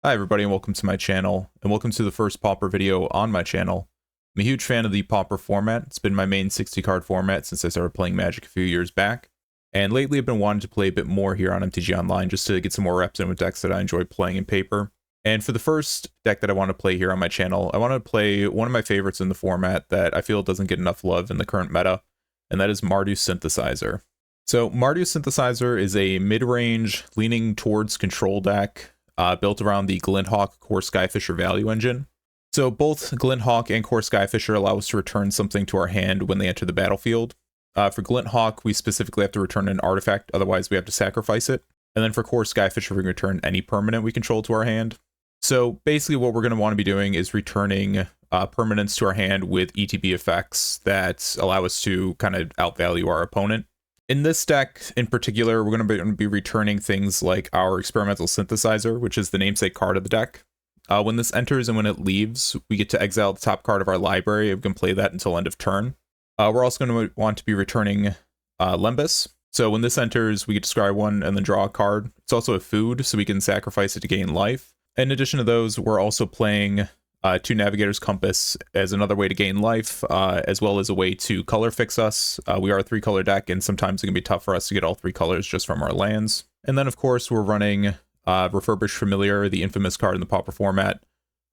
Hi everybody and welcome to my channel, and welcome to the first Pauper video on my channel. I'm a huge fan of the Pauper format. It's been my main 60 card format since I started playing Magic a few years back. And lately I've been wanting to play a bit more here on MTG Online just to get some more reps in with decks that I enjoy playing in paper. And for the first deck that I want to play here on my channel, I want to play one of my favorites in the format that I feel doesn't get enough love in the current meta, and that is Mardu Synthesizer. So Mardu Synthesizer is a mid-range, leaning towards control deck, built around the Glinthawk Core Skyfisher value engine. So both Glinthawk and Core Skyfisher allow us to return something to our hand when they enter the battlefield. For Glinthawk, we specifically have to return an artifact, otherwise we have to sacrifice it. And then for Core Skyfisher, we can return any permanent we control to our hand. So basically what we're going to want to be doing is returning permanents to our hand with ETB effects that allow us to kind of outvalue our opponent. In this deck in particular, we're going to be returning things like our Experimental Synthesizer, which is the namesake card of the deck. When this enters and when it leaves, we get to exile the top card of our library. We can play that until end of turn. We're also going to want to be returning Lembas. So when this enters, we get to scry one and then draw a card. It's also a food, so we can sacrifice it to gain life. In addition to those, we're also playing two Navigator's Compass as another way to gain life, as well as a way to color fix us. We are a 3-color deck, and sometimes it can be tough for us to get all 3 colors just from our lands. And then, of course, we're running Refurbished Familiar, the infamous card in the Pauper format.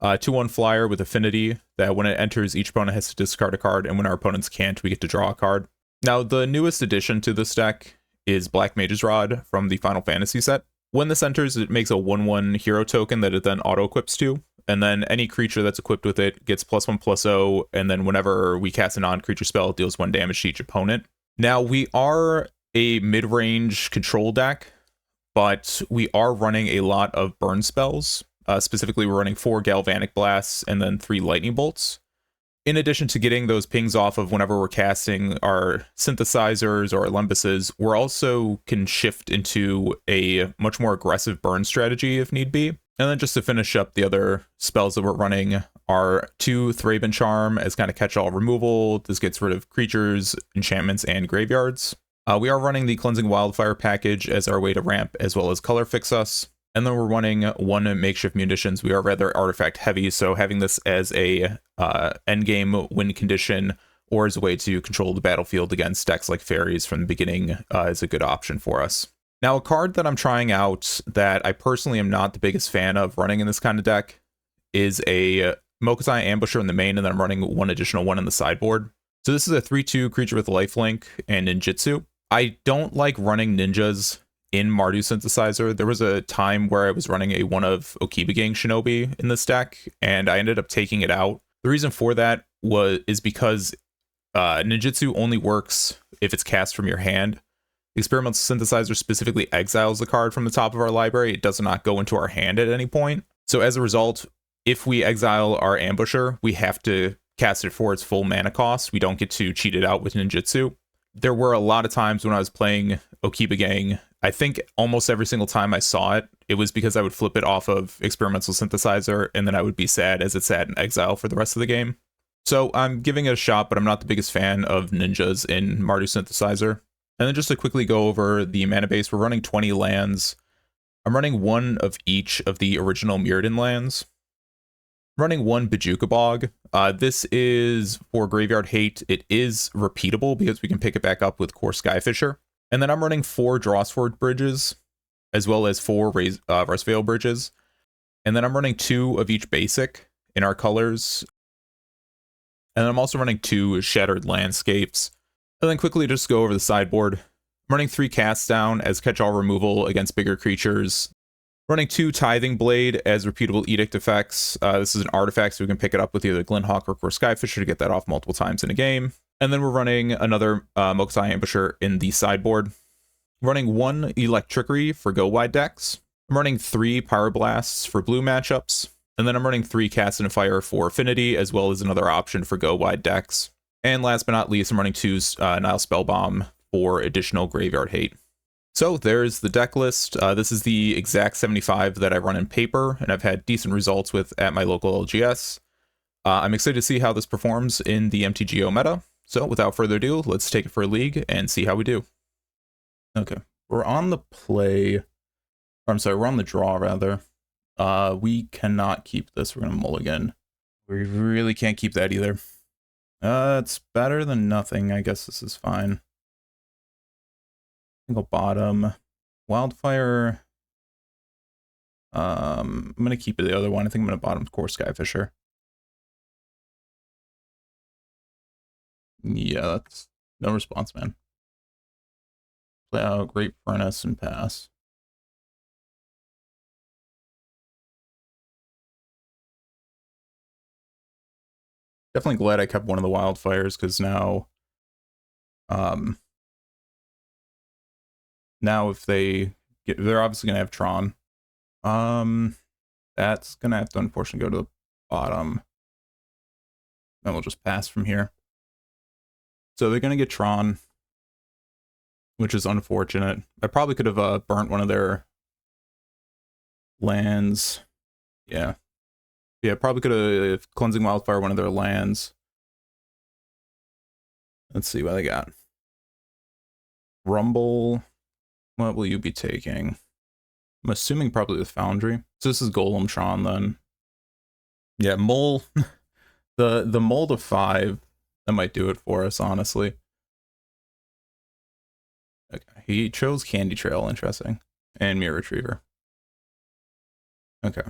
2-1 flyer with affinity that when it enters, each opponent has to discard a card, and when our opponents can't, we get to draw a card. Now, the newest addition to this deck is Black Mage's Rod from the Final Fantasy set. When this enters, it makes a 1-1 hero token that it then auto-equips to. And then any creature that's equipped with it gets +1/+0, and then whenever we cast a non-creature spell, it deals 1 damage to each opponent. Now, we are a mid-range control deck, but we are running a lot of burn spells. Specifically, we're running 4 Galvanic Blasts and then 3 Lightning Bolts. In addition to getting those pings off of whenever we're casting our synthesizers or our Lembuses, we're also can shift into a much more aggressive burn strategy if need be. And then just to finish up, the other spells that we're running are 2 Thraben Charm as kind of catch-all removal. This gets rid of creatures, enchantments, and graveyards. We are running the Cleansing Wildfire package as our way to ramp, as well as color fix us. And then we're running 1 Makeshift Munitions. We are rather artifact heavy, so having this as a endgame win condition or as a way to control the battlefield against decks like Fairies from the beginning is a good option for us. Now, a card that I'm trying out that I personally am not the biggest fan of running in this kind of deck is a Mokutai Ambusher in the main, and then I'm running 1 additional one in the sideboard. So this is a 3/2 creature with lifelink and ninjutsu. I don't like running ninjas in Mardu Synthesizer. There was a time where I was running a 1 of Okiba Shinobi in this deck, and I ended up taking it out. The reason for that is because ninjutsu only works if it's cast from your hand. Experimental Synthesizer specifically exiles the card from the top of our library. It does not go into our hand at any point. So as a result, if we exile our Ambusher, we have to cast it for its full mana cost. We don't get to cheat it out with ninjutsu. There were a lot of times when I was playing Okiba Gang, I think almost every single time I saw it, it was because I would flip it off of Experimental Synthesizer, and then I would be sad as it sat in exile for the rest of the game. So I'm giving it a shot, but I'm not the biggest fan of ninjas in Mardu Synthesizer. And then just to quickly go over the mana base, we're running 20 lands. I'm running 1 of each of the original Mirrodin lands. I'm running 1 Bojuka Bog. This is for Graveyard Hate. It is repeatable because we can pick it back up with Core Skyfisher. And then I'm running 4 Drawsford Bridges, as well as 4 Rustveil Bridges. And then I'm running 2 of each basic in our colors. And then I'm also running 2 Shattered Landscapes. And then quickly just go over the sideboard. I'm running 3 Cast Down as catch-all removal against bigger creatures. Running 2 Tithing Blade as repeatable edict effects. This is an artifact, so we can pick it up with either Glinthawk or Core Skyfisher to get that off multiple times in a game. And then we're running another Mokutai Ambusher in the sideboard. Running 1 Electrickery for go-wide decks. I'm running 3 Pyroblasts for blue matchups. And then I'm running 3 Cast and Fire for affinity, as well as another option for go-wide decks. And last but not least, I'm running 2 Nile Spellbomb for additional Graveyard Hate. So there's the deck list. This is the exact 75 that I run in paper, and I've had decent results with at my local LGS. I'm excited to see how this performs in the MTGO meta. So without further ado, let's take it for a league and see how we do. Okay, we're on the play. Or I'm sorry, we're on the draw rather. We cannot keep this. We're gonna mulligan. We really can't keep that either. It's better than nothing. I guess this is fine. Single bottom. Wildfire. I'm gonna keep it the other one. I think I'm gonna bottom Core Skyfisher. Yeah, that's no response, man. Play out Great Furnace and pass. Definitely glad I kept one of the wildfires, because now if they get, they're obviously gonna have Tron. That's gonna have to unfortunately go to the bottom. Then we'll just pass from here. So they're gonna get Tron, which is unfortunate. I probably could have burnt one of their lands. Yeah. Yeah, probably could have Cleansing Wildfire one of their lands. Let's see what they got. Rumble. What will you be taking? I'm assuming probably the Foundry. So this is Golem Tron then. Yeah, Mole. the Mole to 5. That might do it for us, honestly. Okay, he chose Candy Trail, interesting. And Mirror Retriever. Okay.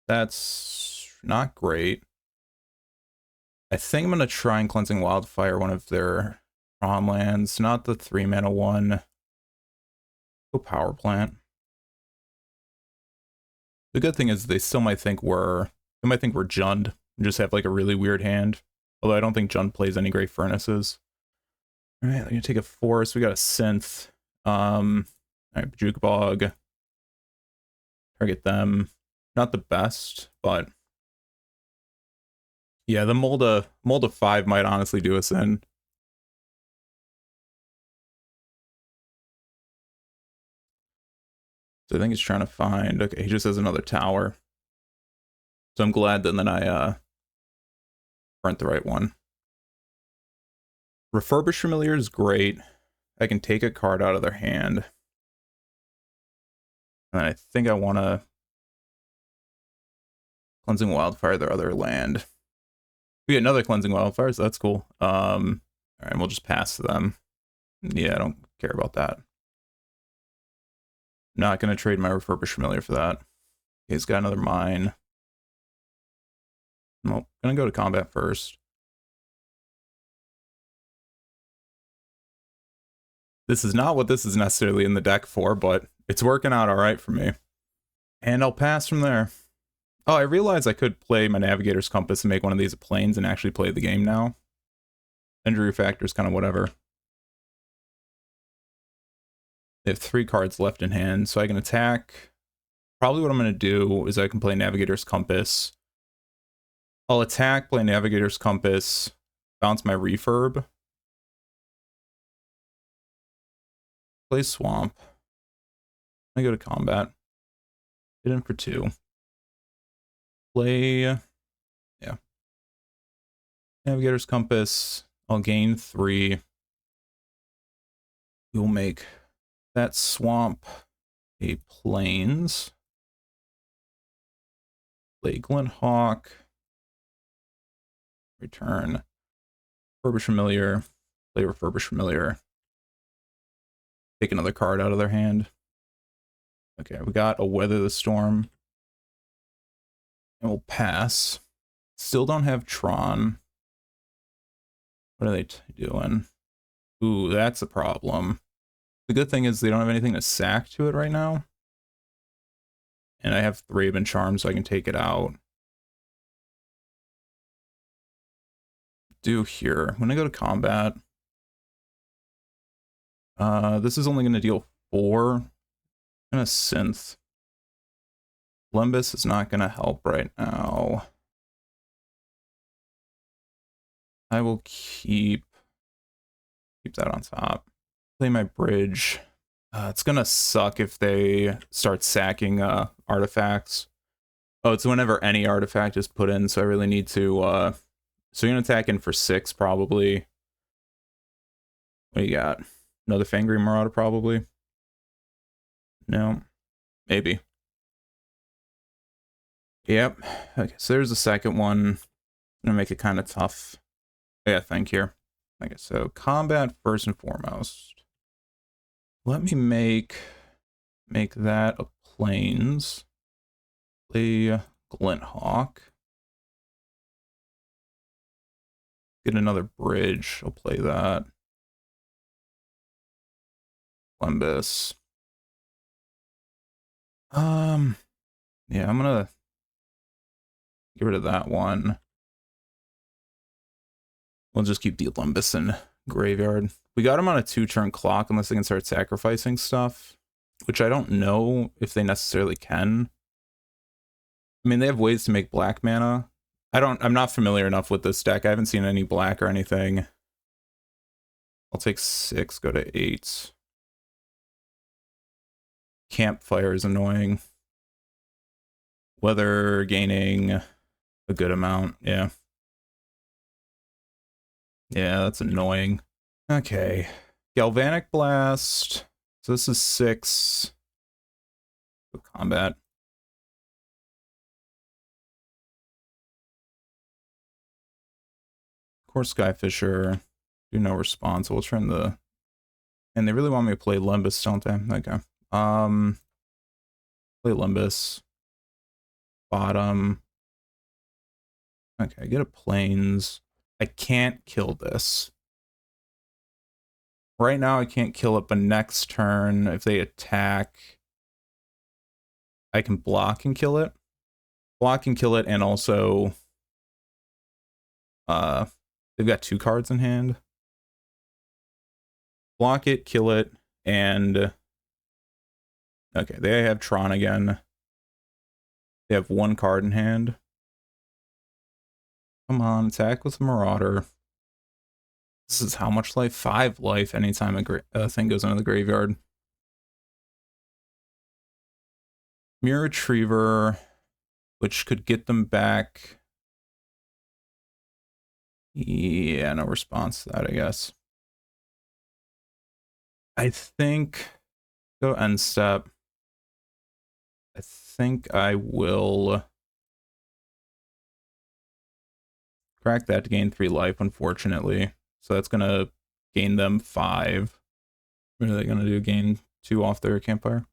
That's not great. I think I'm going to try and Cleansing Wildfire one of their Tron lands, not the 3-mana one. Go Power Plant. The good thing is they still might think we're Jund and just have like a really weird hand. Although I don't think Jund plays any Great Furnaces. Alright, I'm gonna take a Forest. We got a Synth. Alright, Jukebog. Target them. Not the best, but yeah, the Mold 5 might honestly do us in. So I think he's trying to find, okay, he just has another tower. So I'm glad that then I burnt the right one. Refurbish Familiar is great. I can take a card out of their hand. And I think I want to Cleansing Wildfire their other land. We get another Cleansing Wildfire, so that's cool. Alright, we'll just pass to them. Yeah, I don't care about that. Not going to trade my Refurbish Familiar for that. Okay, he's got another mine. Well, going to go to combat first. This is not what this is necessarily in the deck for, but it's working out all right for me. And I'll pass from there. Oh, I realized I could play my Navigator's Compass and make one of these a Plains and actually play the game now. Injury factor is kind of whatever. They have 3 cards left in hand, so I can attack. Probably what I'm going to do is I can play Navigator's Compass. I'll attack, play Navigator's Compass, bounce my Refurb. Play Swamp. I go to combat. Hit in for 2. Play, yeah. Navigator's Compass. I'll gain 3. We'll make that Swamp a Plains. Play Glinthawk. Return. Refurbish Familiar. Play Refurbish Familiar. Take another card out of their hand. Okay, we got a Weather the Storm. And we'll pass. Still don't have Tron. What are they doing? Ooh, that's a problem. The good thing is they don't have anything to sack to it right now. And I have Raven Charm, so I can take it out. Do here. I'm gonna go to combat. This is only gonna deal 4. And a Synth. Limbus is not gonna help right now. I will keep that on top. Play my bridge. It's gonna suck if they start sacking artifacts. Oh, it's whenever any artifact is put in, so I really need to so you're gonna attack in for 6 probably. What do you got? Another Fangry Marauder probably? No. Maybe. Yep. Okay, so there's the second one. I'm gonna make it kind of tough. Yeah, think here. Okay, so combat first and foremost. Let me make that a plains. Play Glinthawk. Get another bridge. I'll play that. Lembus. Yeah, I'm gonna get rid of that one. We'll just keep the Lembus in graveyard. We got him on a 2-turn clock unless they can start sacrificing stuff, which I don't know if they necessarily can. I mean, they have ways to make black mana. I'm not familiar enough with this deck. I haven't seen any black or anything. I'll take 6, go to 8. Campfire is annoying. Weather gaining a good amount, yeah. Yeah, that's annoying. Okay. Galvanic Blast. So this is 6. Combat. Of course, Skyfisher. Do no response. We'll turn the... And they really want me to play Lembus, don't they? Okay. Play Lembus. Bottom. Okay, get a plains. I can't kill this. Right now I can't kill it, but next turn, if they attack, I can block and kill it. Block and kill it, and also they've got 2 cards in hand. Block it, kill it, and okay, they have Tron again. They have 1 card in hand. Come on, attack with Marauder. This is how much life? 5 life anytime a thing goes into the graveyard. Mirror Retriever, which could get them back. Yeah, no response to that, I guess. I think go end step. I think I will crack that to gain 3 life, unfortunately. So that's gonna gain them 5. What are they gonna do? Gain 2 off their campfire?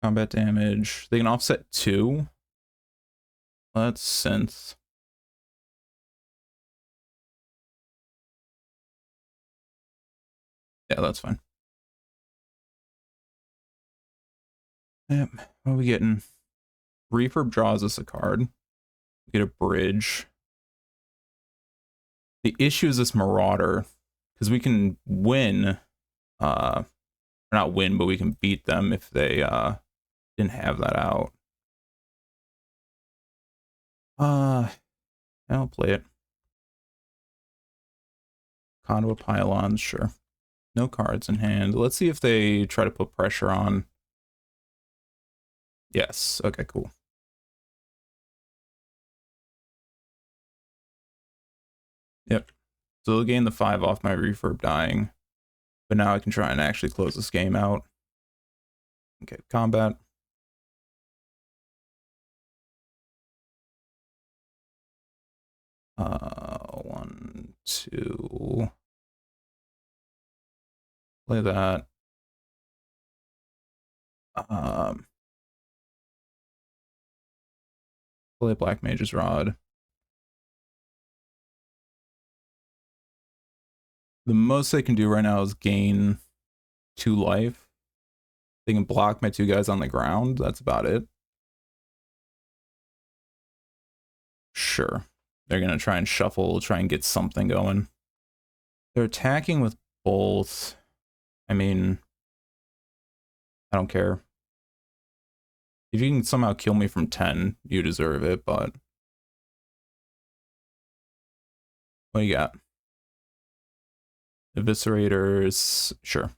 Combat damage. They can offset 2. Let's synth. Yeah, that's fine. Yep. What are we getting? Refurb draws us a card. We get a bridge. The issue is this Marauder, because we can win, or not win, but we can beat them if they didn't have that out. I'll play it. Conduit Pylons, sure. No cards in hand. Let's see if they try to put pressure on. Yes, okay, cool. Yep. So they'll gain the 5 off my refurb dying. But now I can try and actually close this game out. Okay, combat. One, 2. Play that. Play Black Mage's Rod. The most they can do right now is gain 2 life. They can block my 2 guys on the ground. That's about it. Sure. They're going to try and shuffle, try and get something going. They're attacking with both. I mean, I don't care. If you can somehow kill me from 10, you deserve it, but... What do you got? Eviscerators, sure.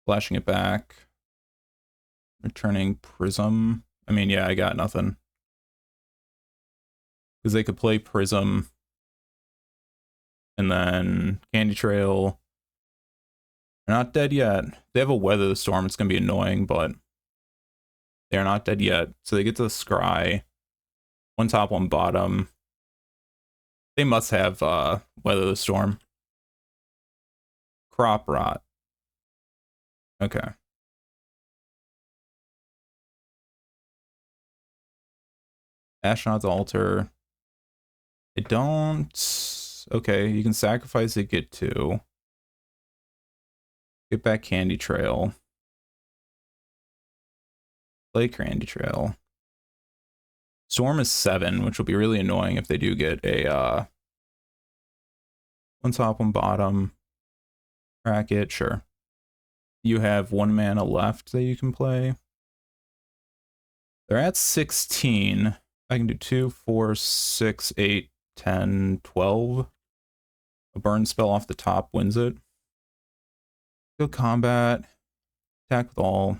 Flashing it back. Returning Prism. I mean, yeah, I got nothing. Because they could play Prism And then Candy Trail. They're not dead yet. They have a Weather the Storm. It's going to be annoying, but they're not dead yet. So they get to the Scry. One top, one bottom. They must have Weather the Storm. Crop Rot. Okay. Astronaut's Altar. I don't... Okay, you can sacrifice it, get 2. Get back Candy Trail. Play Candy Trail. Storm is 7, which will be really annoying if they do get a one top, one bottom. Crack it, sure. You have 1 mana left that you can play. They're at 16. I can do 2, 4, 6, 8, 10, 12. A burn spell off the top wins it. Go combat. Attack with all.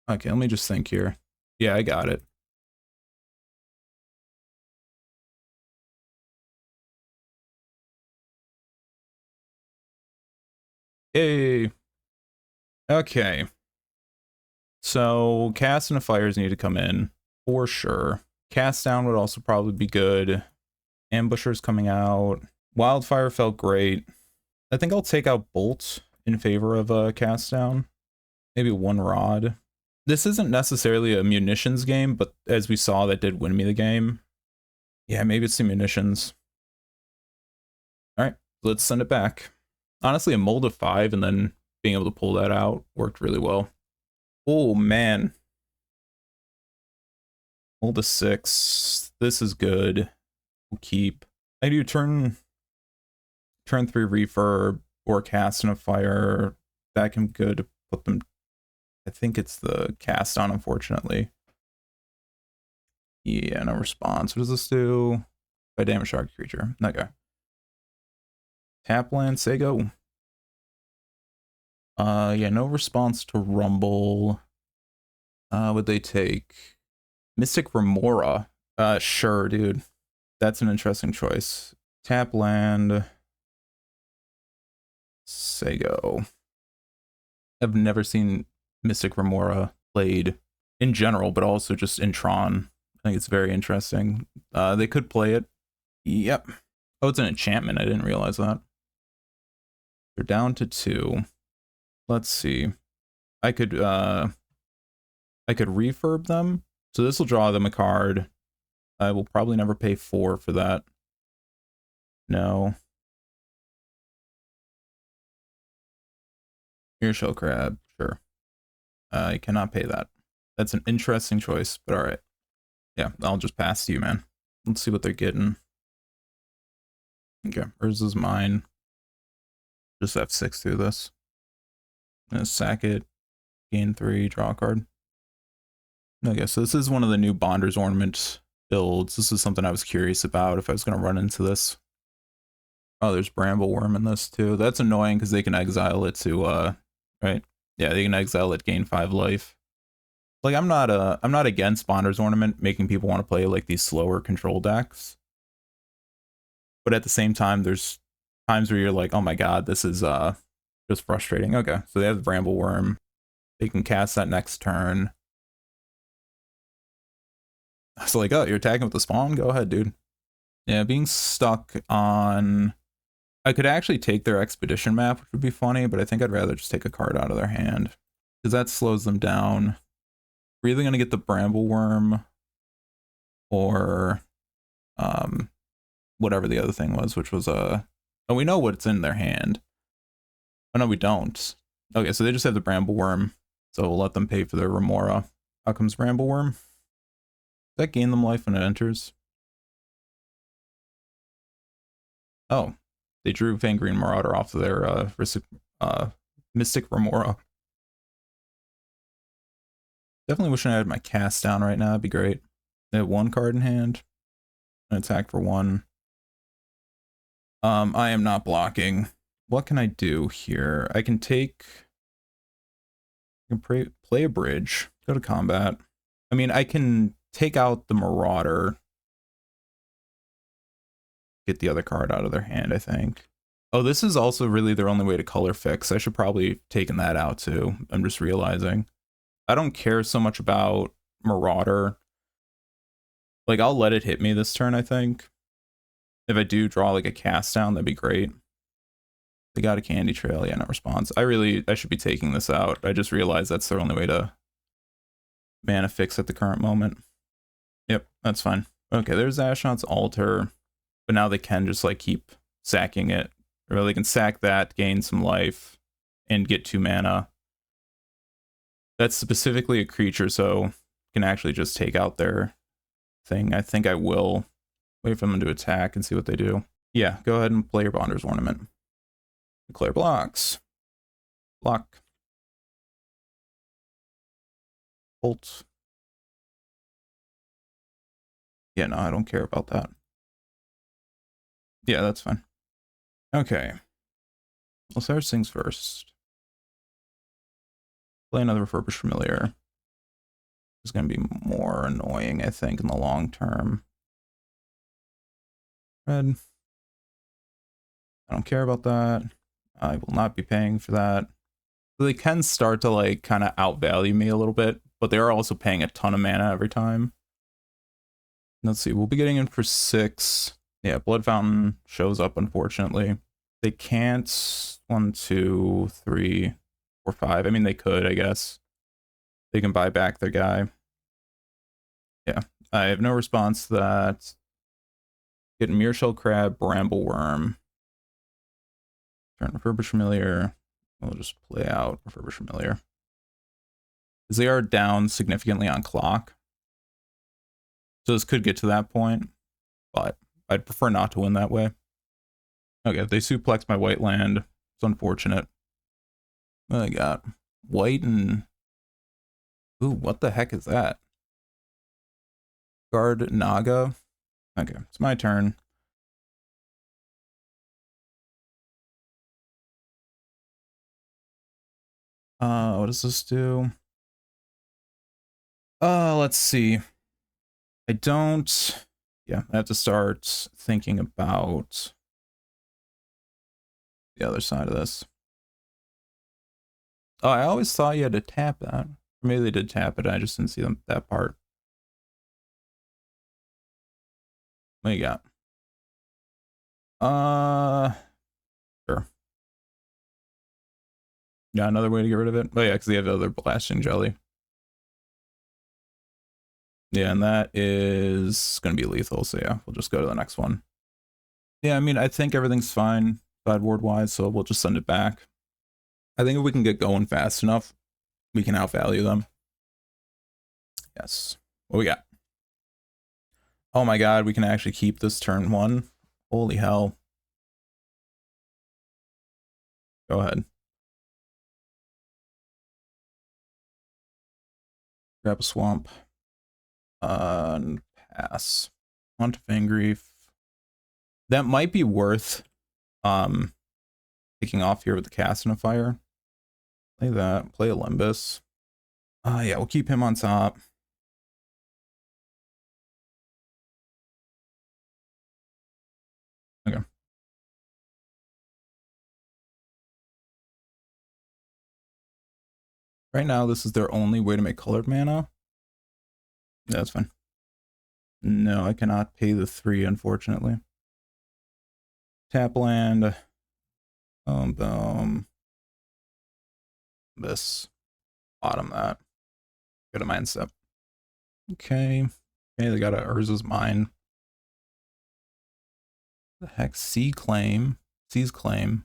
Okay, let me just think here. Yeah, I got it. Hey. Okay. So cast and fires need to come in for sure. Cast down would also probably be good. Ambusher's coming out. Wildfire felt great. I think I'll take out Bolt in favor of cast down. Maybe 1 rod. This isn't necessarily a munitions game, but as we saw, that did win me the game. Yeah, maybe it's the munitions. All right, let's send it back. Honestly, a mold of 5 and then being able to pull that out worked really well. Oh, man. Mold of 6. This is good. We'll keep. I do turn 3 refurb or cast in a fire. That can be good to put them. I think it's the cast on, unfortunately. Yeah, no response. What does this do? By damage target creature. Okay. Tap land, say go. Yeah, no response to Rumble. Would they take Mystic Remora? Sure, dude. That's an interesting choice. Tap land. Say go. I've never seen Mystic Remora played in general, but also just in Tron. I think it's very interesting. They could play it. Yep. Oh, it's an enchantment. I didn't realize that. They're down to 2. Let's see. I could refurb them. So this will draw them a card. I will probably never pay 4 for that. No. Earshell Crab, sure. I cannot pay that. That's an interesting choice, but alright. Yeah, I'll just pass to you, man. Let's see what they're getting. Okay, hers is mine. Just F6 through this. I'm gonna sack it. Gain 3, draw a card. Okay, so this is one of the new Bonder's Ornament builds. This is something I was curious about if I was gonna run into this. Oh, there's Brambleworm in this too. That's annoying because they can exile it to right? Yeah, they can exile it, gain 5 life. Like I'm not against Bonder's Ornament making people want to play like these slower control decks. But at the same time, there's times where you're like, oh my god, this is just frustrating. Okay, so they have the Brambleworm. They can cast that next turn. So like, oh, you're attacking with the spawn? Go ahead, dude. Yeah, being stuck on... I could actually take their expedition map, which would be funny, but I think I'd rather just take a card out of their hand. Because that slows them down. We're either going to get the Brambleworm or whatever the other thing was, which was oh, we know what's in their hand. Oh, no, we don't. Okay, so they just have the Brambleworm, so we'll let them pay for their Remora. How comes Brambleworm? Does that gain them life when it enters? Oh, they drew Fangreen Marauder off of their Mystic Remora. Definitely wishing I had my cast down right now. That'd be great. They have 1 card in hand. An attack for 1. I am not blocking. What can I do here? I can take... I can play a bridge. Go to combat. I mean, I can take out the Marauder. get the other card out of their hand, I think. Oh, this is also really their only way to color fix. I should probably have taken that out too. I'm just realizing. I don't care so much about Marauder. Like, I'll let it hit me this turn, I think. If I do draw like a cast down, that'd be great. They got a Candy Trail, yeah, no response. I should be taking this out. I just realized that's their only way to mana fix at the current moment. Yep, that's fine. Okay, there's Ashnod's Altar, but now they can just like keep sacking it. Or they can sack that, gain some life, and get 2 mana. That's specifically a creature, so can actually just take out their thing. I think I will wait for them to attack and see what they do. Yeah, go ahead and play your Bonder's Ornament. Declare blocks. Block. Bolt. Yeah, no, I don't care about that. Yeah, that's fine. Okay. We'll start things first. Play another Refurbished Familiar. It's going to be more annoying, I think, in the long term. Red. I don't care about that. I will not be paying for that. So they can start to like kind of outvalue me a little bit, but they are also paying a ton of mana every time. Let's see, we'll be getting in for 6. Yeah, Blood Fountain shows up, unfortunately. They can't 1, 2, 3, 4, 5. I mean, they could, I guess. They can buy back their guy. Yeah, I have no response to that. Get Mearshell Crab, Bramble Worm. Turn Refurbished Familiar. We'll just play out Refurbished Familiar. Because they are down significantly on clock. So this could get to that point, but I'd prefer not to win that way. Okay, they suplex my white land. It's unfortunate. What I got? White and... Ooh, what the heck is that? Guard Naga. Okay, it's my turn. What does this do? Let's see. I don't... Yeah, I have to start thinking about the other side of this. Oh, I always thought you had to tap that. Maybe they did tap it, I just didn't see that part. What you got? Sure. Yeah, another way to get rid of it. Oh yeah, because they have the other blasting jelly. Yeah, and that is going to be lethal, so yeah, we'll just go to the next one. Yeah, I mean, I think everything's fine sideboard-wise, so we'll just send it back. I think if we can get going fast enough, we can outvalue them. Yes. What we got? Oh my god, we can actually keep this turn 1. Holy hell. Go ahead. Grab a swamp. And pass. On to Fangreef. That might be worth kicking off here with the Castanifier. Play that. Play Olympus. Yeah, we'll keep him on top. Okay. Right now, this is their only way to make colored mana. Yeah, that's fine. No, I cannot pay the 3, unfortunately. Tap land. Boom. This. Bottom that. Go to Mind Step. Okay. Okay, they got a Urza's Mine. The heck? Sea Claim. Sea's Claim.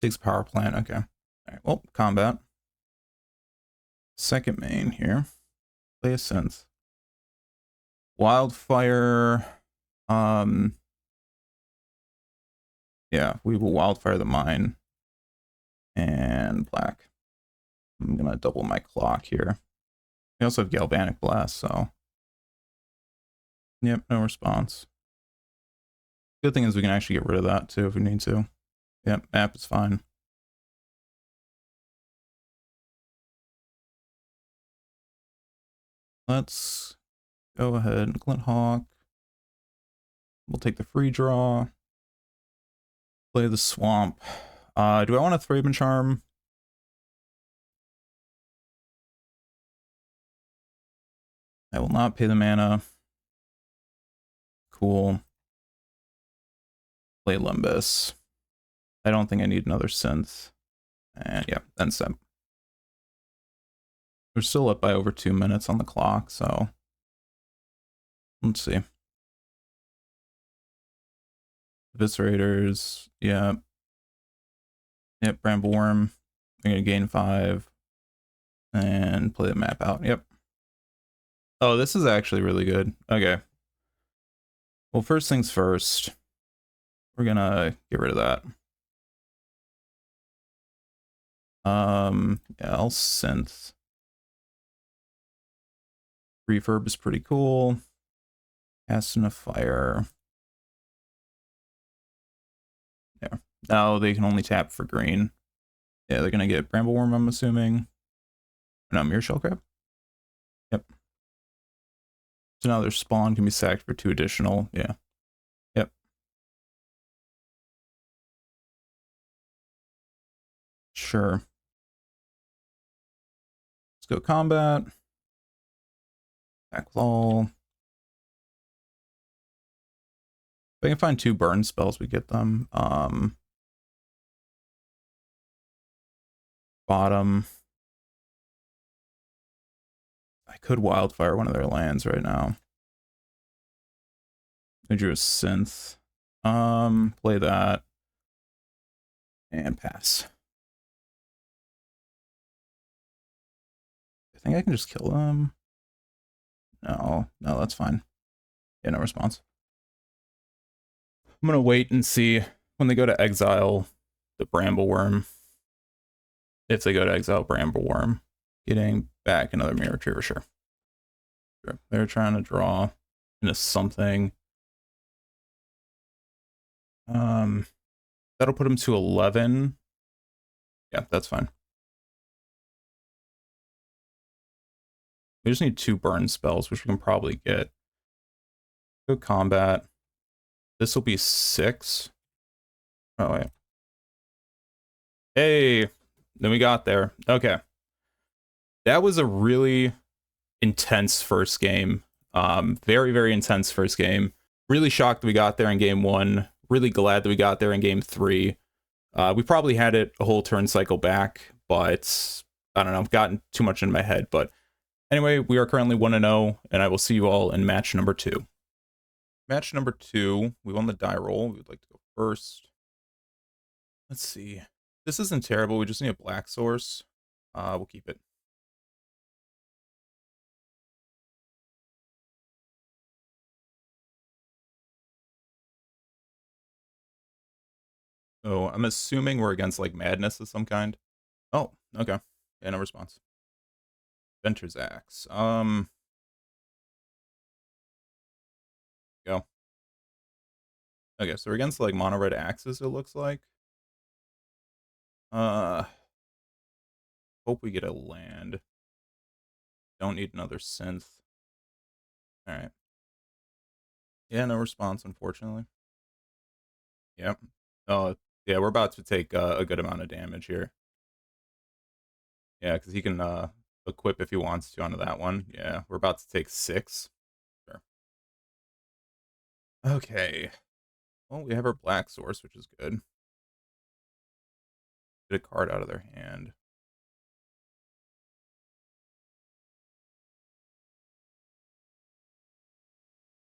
6 power plant. Okay. All right. Well, combat. Second main here. Play a Synth. Wildfire. Yeah, we will Wildfire the Mine. And black. I'm gonna double my clock here. We also have Galvanic Blast, so. Yep, no response. Good thing is we can actually get rid of that too if we need to. Yep, app is fine. Let's go ahead and Glint Hawk. we'll take the free draw. Play the swamp. Do I want a Thraben Charm? I will not pay the mana. Cool. Play Limbus. I don't think I need another synth. And yeah, then step. We're still up by over 2 minutes on the clock, so let's see. Eviscerators, yeah. Yep, Brambleworm. I'm gonna gain 5. And play the map out. Yep. Oh, this is actually really good. Okay. Well, first things first. We're gonna get rid of that. Yeah, I'll synth. Refurb is pretty cool. Cast in a fire. Yeah. Now they can only tap for green. Yeah, they're gonna get Brambleworm, I'm assuming. No, Mirror Shell Crab. Yep. So now their spawn can be sacked for 2 additional. Yeah. Yep. Sure. Let's go combat. Attack with all. If I can find 2 burn spells, we get them. Bottom. I could wildfire one of their lands right now. I drew a synth. Play that. And pass. I think I can just kill them. No, that's fine. Yeah, no response. I'm gonna wait and see when they go to exile the Brambleworm. If they go to exile Brambleworm, getting back another Mirror Retriever, sure. They're trying to draw into something. That'll put him to 11. Yeah, that's fine. We just need 2 burn spells, which we can probably get. Go combat. This will be 6. Oh, wait. Hey, then we got there. Okay. That was a really intense first game. Very, very intense first game. Really shocked that we got there in game 1. Really glad that we got there in game 3. We probably had it a whole turn cycle back, but I don't know. I've gotten too much in my head. But anyway, we are currently 1-0, and I will see you all in match number 2. Match number 2, we won the die roll. We would like to go first. Let's see. This isn't terrible. We just need a black source. We'll keep it. So I'm assuming we're against like madness of some kind. Oh, okay. Yeah, no response. Venture's Axe. Go. Okay, so we're against like mono red axes, it looks like. Hope we get a land. Don't need another synth. Alright. Yeah, no response, unfortunately. Yep. Oh, yeah, we're about to take a good amount of damage here. Yeah, because he can equip if he wants to onto that one. Yeah, we're about to take 6. Sure. Okay. Well, we have our black source, which is good. Get a card out of their hand.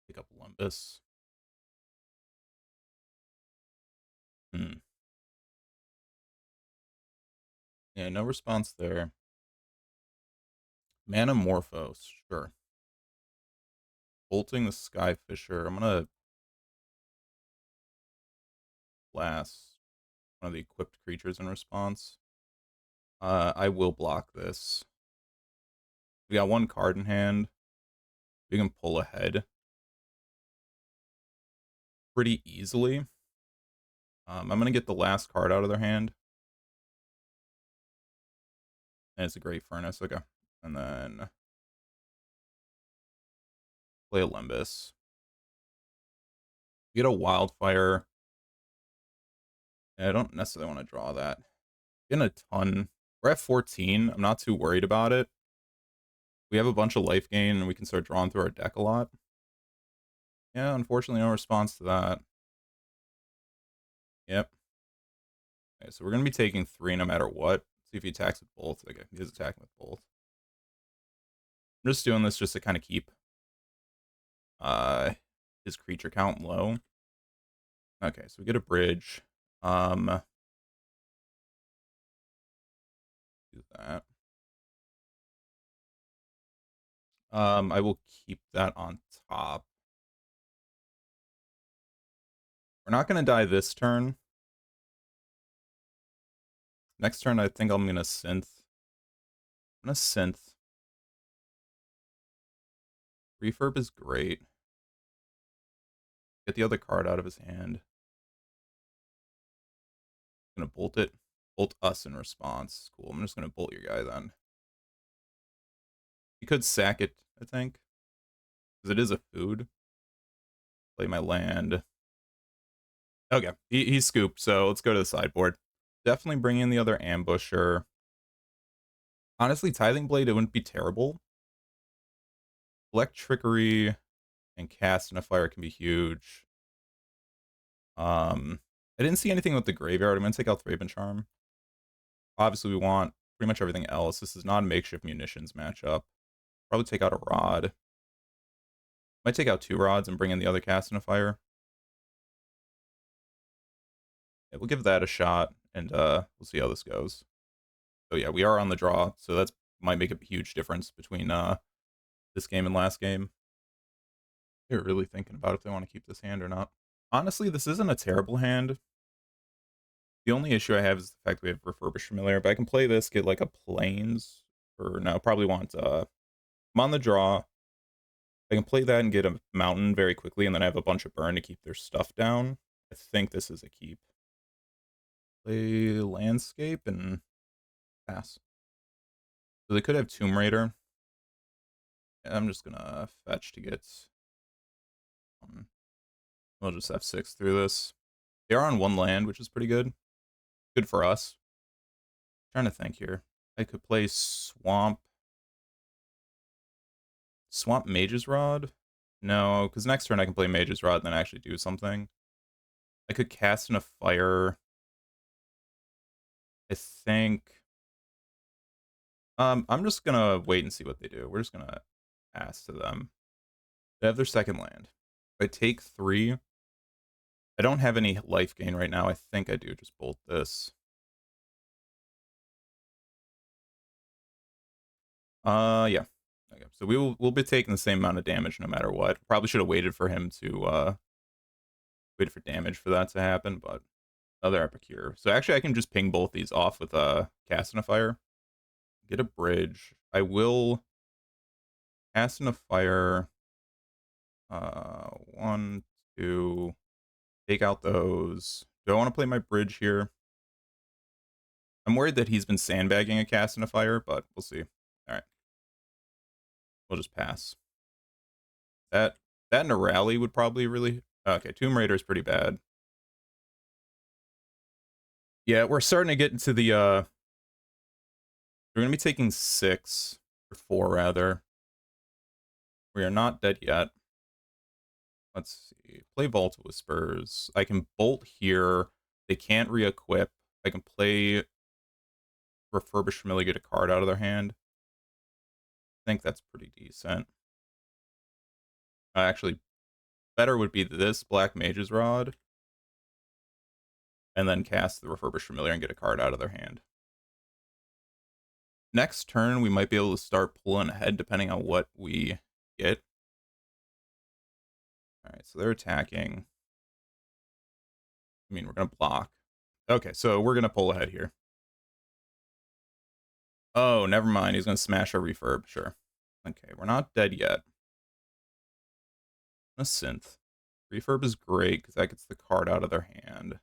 Pick up Lumbus. Yeah, no response there. Manamorphose, sure. Bolting the Skyfisher. I'm gonna blast one of the equipped creatures in response. I will block this. We got 1 card in hand. We can pull ahead pretty easily. I'm gonna get the last card out of their hand. And it's a Great Furnace, okay. And then play a Limbus. We get a wildfire. I don't necessarily want to draw that. Getting a ton. We're at 14. I'm not too worried about it. We have a bunch of life gain, and we can start drawing through our deck a lot. Yeah, unfortunately, no response to that. Yep. Okay, so we're going to be taking 3 no matter what. See if he attacks with both. Okay, he is attacking with both. I'm just doing this just to kind of keep his creature count low. Okay, so we get a bridge. Do that. I will keep that on top. We're not going to die this turn. Next turn, I think I'm going to synth. I'm going to synth. Refurb is great. Get the other card out of his hand. I'm going to bolt it. Bolt us in response. Cool, I'm just going to bolt your guy then. He could sack it, I think. Because it is a food. Play my land. Okay, he scooped, so let's go to the sideboard. Definitely bring in the other ambusher. Honestly, Tithing Blade, it wouldn't be terrible. Collect Trickery and Cast in a Fire can be huge. I didn't see anything with the graveyard. I'm going to take out Thraben Charm. Obviously, we want pretty much everything else. This is not a makeshift munitions matchup. Probably take out a rod. Might take out 2 rods and bring in the other Cast in a Fire. Yeah, we'll give that a shot, and we'll see how this goes. So yeah, we are on the draw, so that might make a huge difference between this game and last game. They're really thinking about if they want to keep this hand or not. Honestly, this isn't a terrible hand. The only issue I have is the fact we have Refurbished Familiar, but I can play this, get like a Plains, or no, probably want, I'm on the draw. I can play that and get a Mountain very quickly, and then I have a bunch of burn to keep their stuff down. I think this is a keep. Play Landscape and pass. So they could have Tomb Raider. I'm just gonna fetch to get... we'll just F6 through this. They are on 1 land, which is pretty good. Good for us. I'm trying to think here. I could play Swamp. Swamp Mage's Rod? No, because next turn I can play Mage's Rod and then actually do something. I could cast in a fire. I think... I'm just gonna wait and see what they do. We're just gonna pass to them. They have their second land. If I take 3... I don't have any life gain right now. I think I do just bolt this. Yeah. Okay. So we'll be taking the same amount of damage no matter what. Probably should have waited for him to wait for damage for that to happen, but another Epicure. So actually I can just ping both these off with Cast in a Fire. Get a bridge. I will Cast in a Fire. 1, 2. Take out those. Do I want to play my bridge here? I'm worried that he's been sandbagging a Cast in a Fire, but we'll see. Alright. We'll just pass. That and a rally would probably really... Okay, Tomb Raider is pretty bad. Yeah, we're starting to get into the... We're going to be taking 6, or 4 rather. We are not dead yet. Let's see. Play Vault Whispers. I can bolt here. They can't re-equip. I can play Refurbished Familiar, get a card out of their hand. I think that's pretty decent. Actually, better would be this Black Mage's Rod. And then cast the Refurbished Familiar and get a card out of their hand. Next turn, we might be able to start pulling ahead depending on what we get. Alright, so they're attacking. I mean, we're going to block. Okay, so we're going to pull ahead here. Oh, never mind. He's going to smash our refurb. Sure. Okay, we're not dead yet. A synth. Refurb is great because that gets the card out of their hand.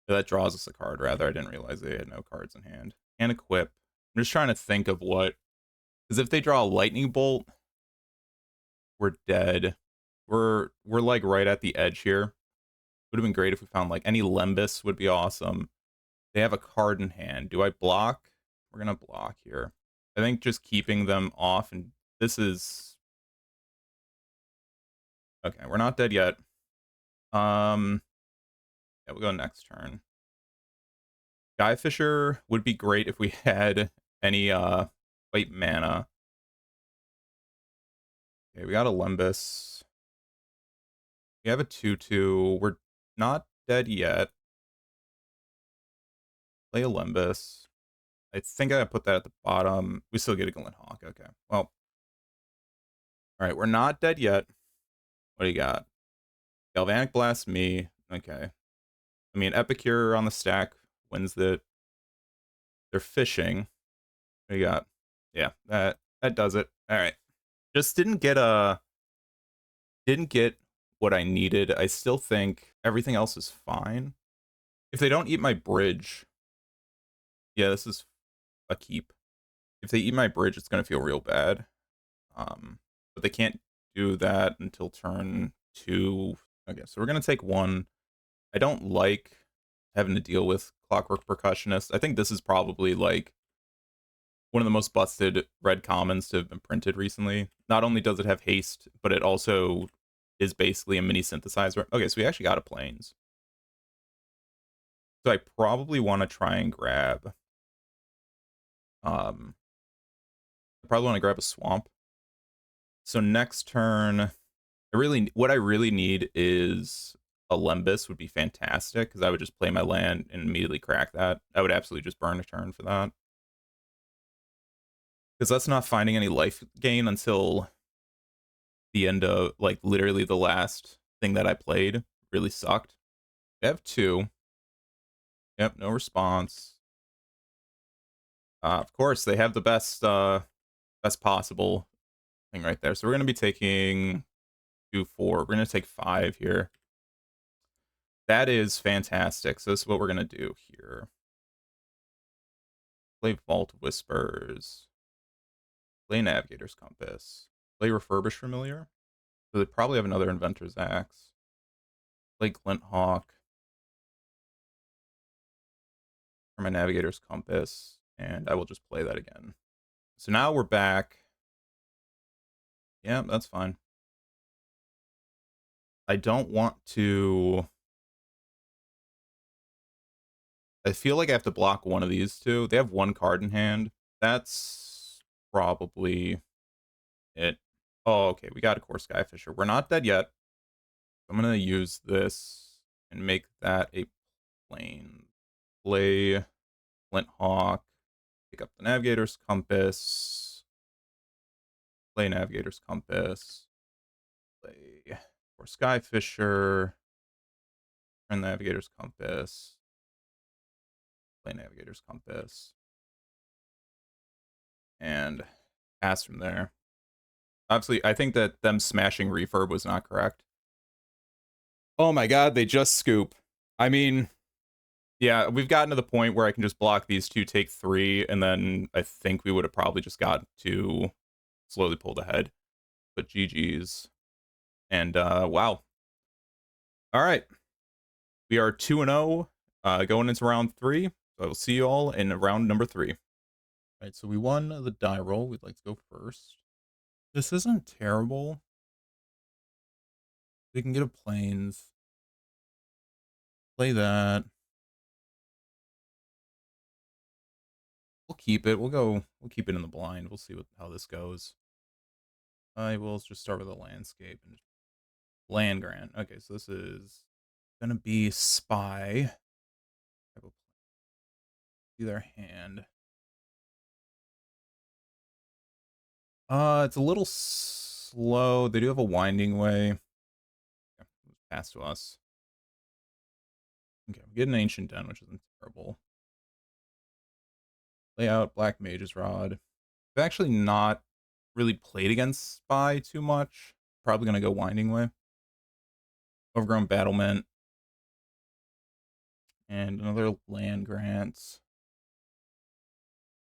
That draws us a card, rather. I didn't realize they had no cards in hand. And equip. I'm just trying to think of what... Because if they draw a lightning bolt, we're dead. We're like right at the edge here. Would have been great if we found like any Lembus would be awesome. They have a card in hand. Do I block? We're gonna block here. I think just keeping them off, and this is okay. We're not dead yet. Yeah, we'll go next turn. Skyfisher would be great if we had any white mana. Okay, we got a Lembus. We have a 2/2. We're not dead yet. Play a Lembus. I think I put that at the bottom. We still get a Glinthawk. Okay. Well. Alright, we're not dead yet. What do you got? Galvanic Blast me. Okay. I mean, Epicure on the stack wins the... They're fishing. What do you got? Yeah, that does it. Alright. Just didn't get what I needed. I still think everything else is fine. If they don't eat my bridge... Yeah, this is a keep. If they eat my bridge, it's going to feel real bad. But they can't do that until turn 2. Okay, so we're going to take 1. I don't like having to deal with Clockwork Percussionist. I think this is probably like one of the most busted red commons to have been printed recently. Not only does it have haste, but it also is basically a mini synthesizer. Okay, so we actually got a plains. So I probably want to try and grab... I probably want to grab a swamp. So next turn, what I really need is a Lembus would be fantastic, because I would just play my land and immediately crack that. I would absolutely just burn a turn for that. Because that's not finding any life gain until the end of, like, literally the last thing that I played really sucked. I have 2. Yep, no response. Of course, they have the best possible thing right there. So we're going to be taking 2, 4. We're going to take 5 here. That is fantastic. So this is what we're going to do here. Play Vault Whispers. Play Navigator's Compass. Play Refurbish Familiar. So they probably have another Inventor's Axe. Play Glinthawk. For my Navigator's Compass. And I will just play that again. So now we're back. Yeah, that's fine. I don't want to... I feel like I have to block one of these two. They have 1 card in hand. That's probably it. Oh, okay. We got a Core Skyfisher. We're not dead yet. I'm going to use this and make that a plane. Play Glinthawk. Pick up the Navigator's Compass. Play Navigator's Compass. Play Core Skyfisher. Turn Navigator's Compass. Play Navigator's Compass. And pass from there. Obviously, I think that them smashing Refurb was not correct. Oh my god, they just scoop. I mean, yeah, we've gotten to the point where I can just block these 2, take 3, and then I think we would have probably just got to slowly pulled ahead. But GG's. And, wow. Alright. We are 2-0, going into round 3. So I will see you all in round number 3. Alright, so we won the die roll. We'd like to go first. This isn't terrible. We can get a plains. Play that. We'll keep it. We'll keep it in the blind. We'll see how this goes. I will just start with a landscape and land grant. Okay, so this is gonna be spy. See their hand. It's a little slow. They do have a winding way. Okay, pass to us. Okay, we get an ancient den, which isn't terrible. Layout, Black Mage's Rod. I've actually not really played against Spy too much. Probably gonna go Winding Way. Overgrown Battlement. And another land grant.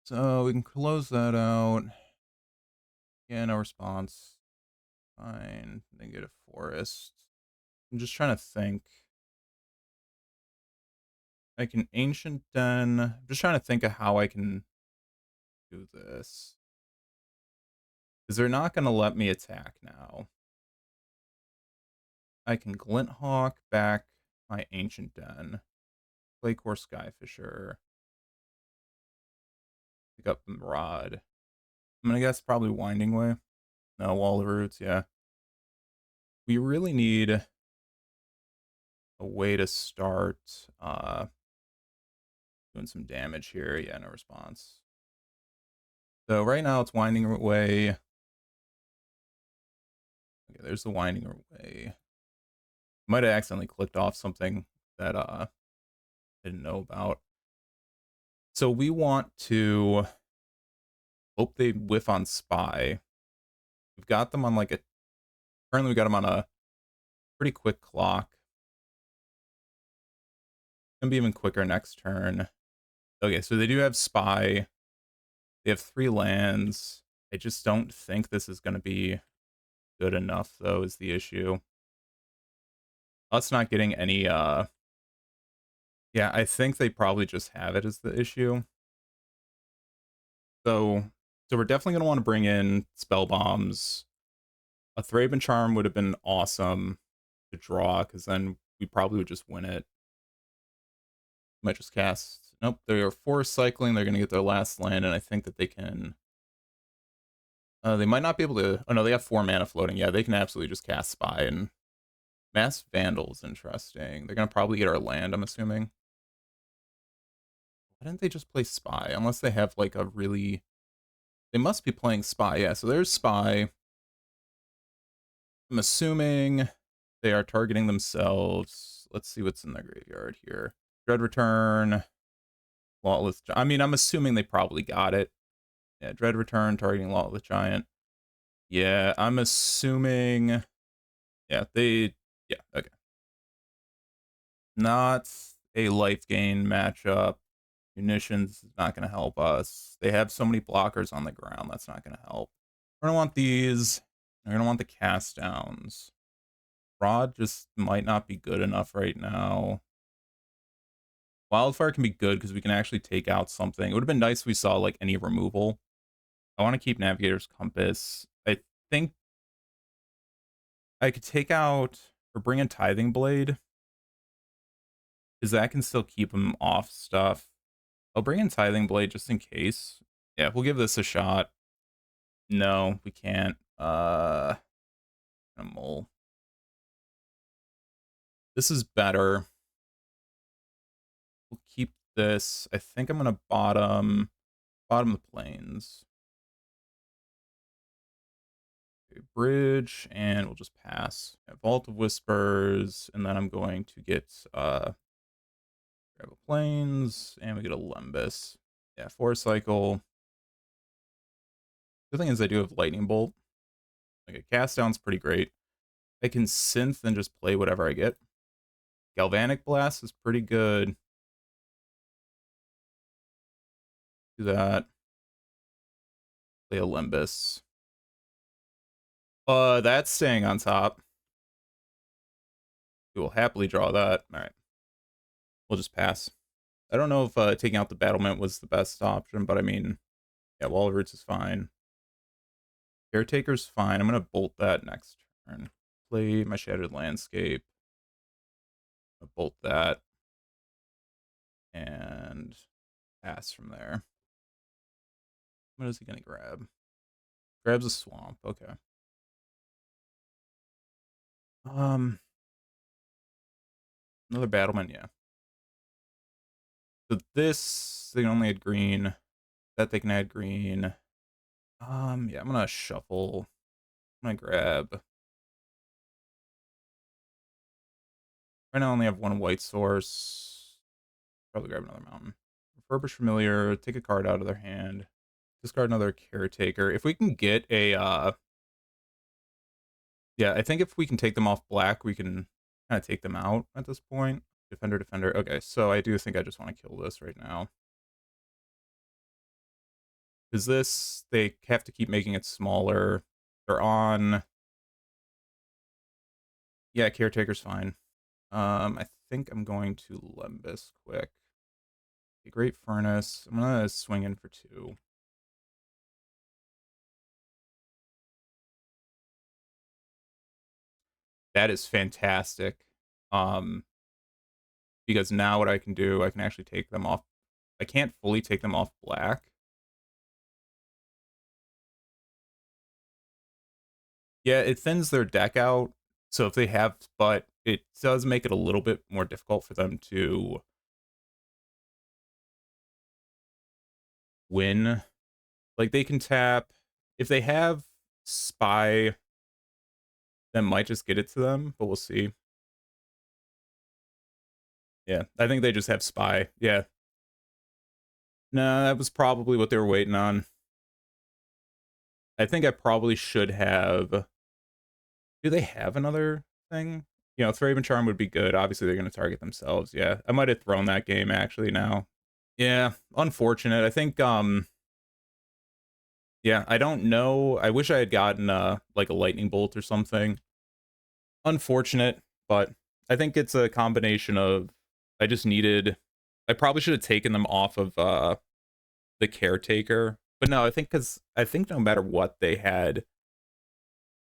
So we can close that out. Yeah, no response. fine. Negative forest. I'm just trying to think. I can ancient den. I'm just trying to think of how I can do this. Because they're not going to let me attack now. I can Glint Hawk back my ancient den. Play Core Skyfisher. Pick up the Rod. I'm going to guess probably Winding Way. No, Wall of Roots, yeah. We really need a way to start doing some damage here. Yeah, no response. So right now it's Winding Way. Okay, there's the Winding Way. Might have accidentally clicked off something that I didn't know about. So we want to hope they whiff on Spy. We've got them on like a, currently we got them on a pretty quick clock. Gonna be even quicker next turn. Okay, so they do have Spy. They have 3 lands. I just don't think this is gonna be good enough though, is the issue. Us not getting any yeah, I think they probably just have it as the issue. So we're definitely gonna want to bring in spell bombs. A Thraben Charm would have been awesome to draw, because then we probably would just win it. Might just cast. Nope, they are force cycling. They're gonna get their last land, and I think that they can. They might not be able to. Oh no, they have 4 mana floating. Yeah, they can absolutely just cast Spy, and Mass Vandal's interesting. They're gonna probably get our land, I'm assuming. Why didn't they just play Spy? Unless they have like a really. They must be playing Spy. Yeah, so there's Spy. I'm assuming they are targeting themselves. Let's see what's in the graveyard here. Dread Return. Lawless. I mean, I'm assuming they probably got it. Yeah, Dread Return targeting Lawless Giant. Yeah, I'm assuming. Yeah, they. Yeah, okay. Not a life gain matchup. Munitions is not going to help us. They have so many blockers on the ground. That's not going to help. We're going to want these. We're going to want the cast downs. Rod just might not be good enough right now. Wildfire can be good because we can actually take out something. It would have been nice if we saw like any removal. I want to keep Navigator's Compass. I think I could take out or bring in Tithing Blade, because that can still keep him off stuff. I'll bring in Tithing Blade just in case. Yeah, we'll give this a shot. No, we can't. Animal. This is better. We'll keep this. I think I'm gonna bottom the plains. Okay, bridge, and we'll just pass. Vault of Whispers, and then I'm going to get grab a plains, and we get a Lembus. Yeah, 4 cycle. The thing is, I do have Lightning Bolt. Okay, cast down's pretty great. I can synth and just play whatever I get. Galvanic Blast is pretty good. Do that. Play a Limbus. That's staying on top. We will happily draw that. All right. We'll just pass. I don't know if taking out the battlement was the best option, but I mean, yeah, Wall of Roots is fine. Caretaker's fine. I'm going to bolt that next turn. Play my Shattered Landscape. I'll bolt that. And pass from there. What is he going to grab? Grabs a swamp. Okay. Another battlement, yeah. So this, they can only add green. That they can add green. Yeah, I'm gonna shuffle. I'm gonna grab. Right now I only have 1 white source. Probably grab another mountain. Refurbish Familiar, take a card out of their hand. Discard another Caretaker. If we can get a yeah, I think if we can take them off black, we can kind of take them out at this point. Defender, defender. Okay, so I do think I just want to kill this right now. Is this, they have to keep making it smaller. They're on Yeah, Caretaker's fine. I think I'm going to Lembus quick. Okay, Great Furnace. I'm gonna swing in for 2. That is fantastic. Because now what I can do, I can actually take them off. I can't fully take them off black. Yeah, it thins their deck out. So if they have, but it does make it a little bit more difficult for them to win. Like they can tap. If they have Spy, that might just get it to them, but we'll see. Yeah, I think they just have Spy. Yeah. No, that was probably what they were waiting on. I think I probably should have. Do they have another thing? You know, Thraven Charm would be good. Obviously, they're going to target themselves. Yeah, I might have thrown that game actually now. Yeah, unfortunate. I think, yeah, I don't know. I wish I had gotten, like a Lightning Bolt or something. Unfortunate, but I think it's a combination of, I just needed, I probably should have taken them off of, the Caretaker. But no, I think no matter what they had,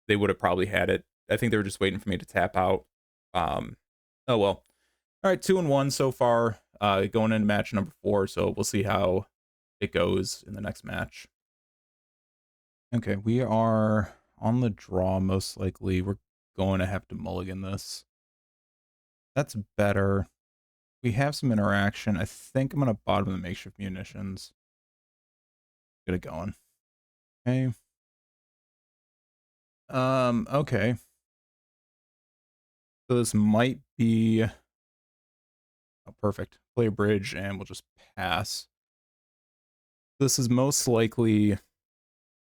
they would have probably had it. I think they were just waiting for me to tap out. Oh well. All right, 2-1 so far. Going into match number 4, so we'll see how it goes in the next match. Okay, we are on the draw most likely. We're going to have to mulligan this. That's better. We have some interaction. I think I'm gonna bottom the makeshift munitions. Get it going. Okay. Okay. So this might be, oh, perfect. Play a bridge and we'll just pass. This is most likely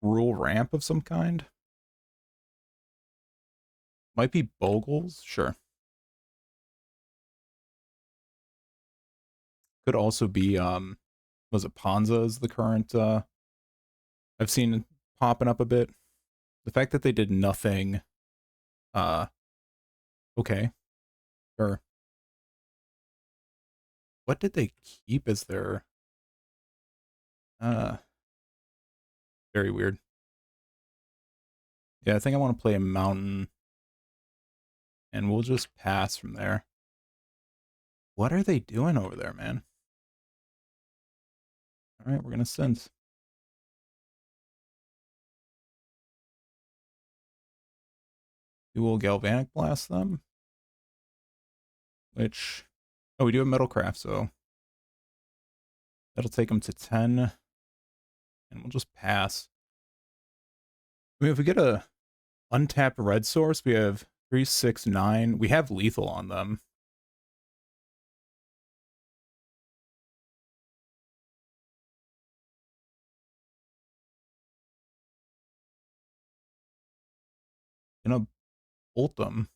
rule ramp of some kind. Might be Bogles, sure. Could also be was it Ponza is the current I've seen popping up a bit. The fact that they did nothing, uh okay, sure. What did they keep as their uh very weird. Yeah, I think I want to play a mountain and we'll just pass from there. What are they doing over there, man? All right, we're gonna sense. We will galvanic blast them. Which, oh, we do have metalcraft, so that'll take them to 10, and we'll just pass. I mean, if we get a untapped red source, we have 3, 6, 9. We have lethal on them. Gonna bolt them.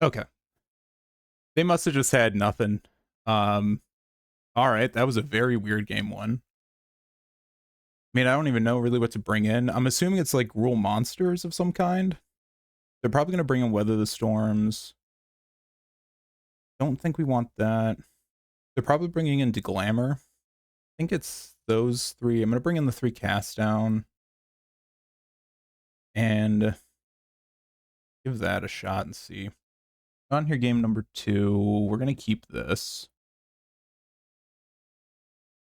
Okay. They must have just had nothing. All right, that was a very weird game 1. I mean, I don't even know really what to bring in. I'm assuming it's like rule monsters of some kind. They're probably gonna bring in Weather the Storms. Don't think we want that. They're probably bringing in Deglamor. I think it's those 3. I'm gonna bring in the 3 cast down and give that a shot and see. On here, game number 2. We're gonna keep this.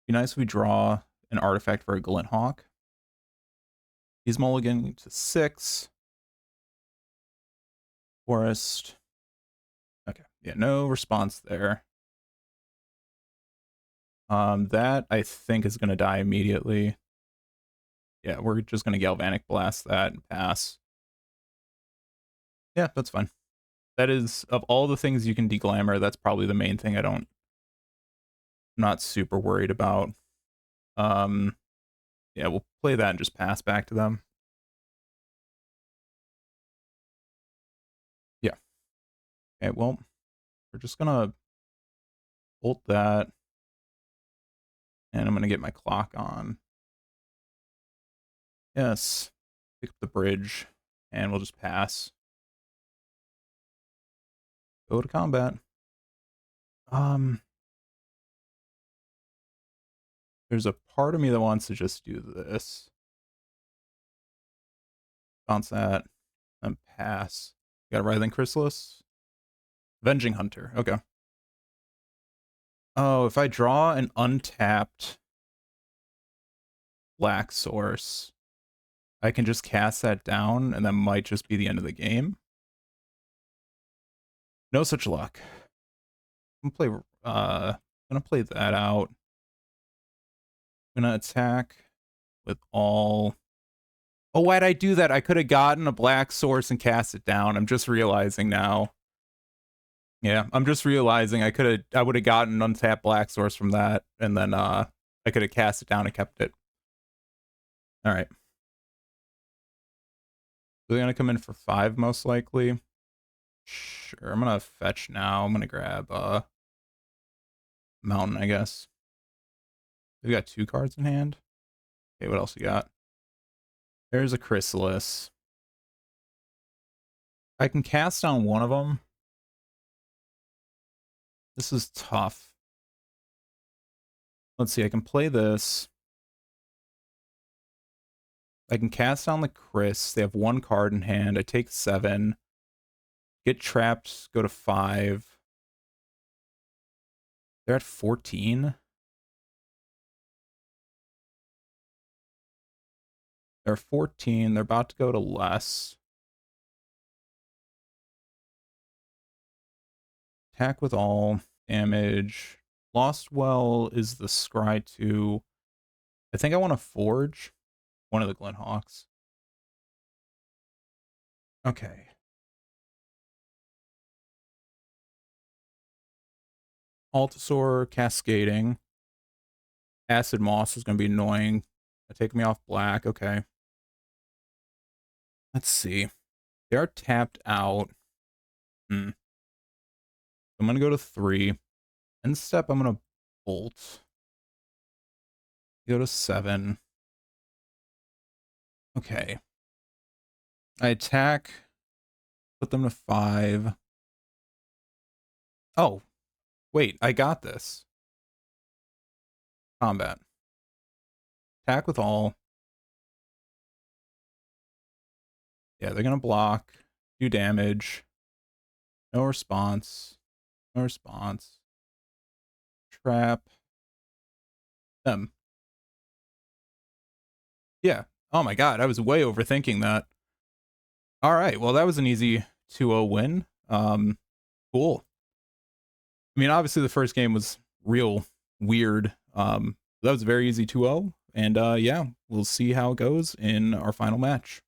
Be nice if we draw an artifact for a Glinthawk. He's mulliganing to 6. Forest. Okay, yeah, no response there. That I think is gonna die immediately. Yeah, we're just gonna Galvanic Blast that and pass. Yeah, that's fine. That is, of all the things you can Deglamor, that's probably the main thing I'm not super worried about. Yeah, we'll play that and just pass back to them. Yeah. Okay, well, we're just gonna bolt that. And I'm gonna get my clock on. Yes. Pick up the bridge, and we'll just pass. Go to combat. There's a part of me that wants to just do this. Bounce that, and pass. Got a Writhing Chrysalis. Avenging Hunter. Okay. Oh, if I draw an untapped black source, I can just cast that down, and that might just be the end of the game. No such luck. I'm gonna play that out. I'm gonna attack with all. Oh, why'd I do that? I could have gotten a black source and cast it down. I'm just realizing now. Yeah, I'm just realizing I would have gotten an untapped black source from that, and then I could have cast it down and kept it. All right. They're gonna come in for 5 most likely. Sure, I'm gonna fetch now. I'm gonna grab Mountain, I guess. We got 2 cards in hand. Okay, what else we got? There's a Chrysalis. I can cast down one of them. This is tough. Let's see, I can play this. I can cast down the Chris. They have 1 card in hand. I take 7. Get trapped, go to 5. They're at 14. They're 14. They're about to go to less. Attack with all. Damage. Lost Well is the Scry 2. I think I want to Forge one of the Glenhawks. Okay. Altasaur, Cascading. Acid Moss is going to be annoying. Take me off black. Okay. Let's see. They are tapped out. I'm going to go to 3. End step, I'm going to bolt. Go to 7. Okay. I attack. Put them to 5. Oh, wait. I got this. Combat. Attack with all. Yeah, they're going to block. Do damage. No response. No response. Trap. Them. Yeah. Oh my god, I was way overthinking that. All right, well, that was an easy 2-0 win. Cool. I mean, obviously the first game was real weird. That was a very easy 2-0. And yeah, we'll see how it goes in our final match.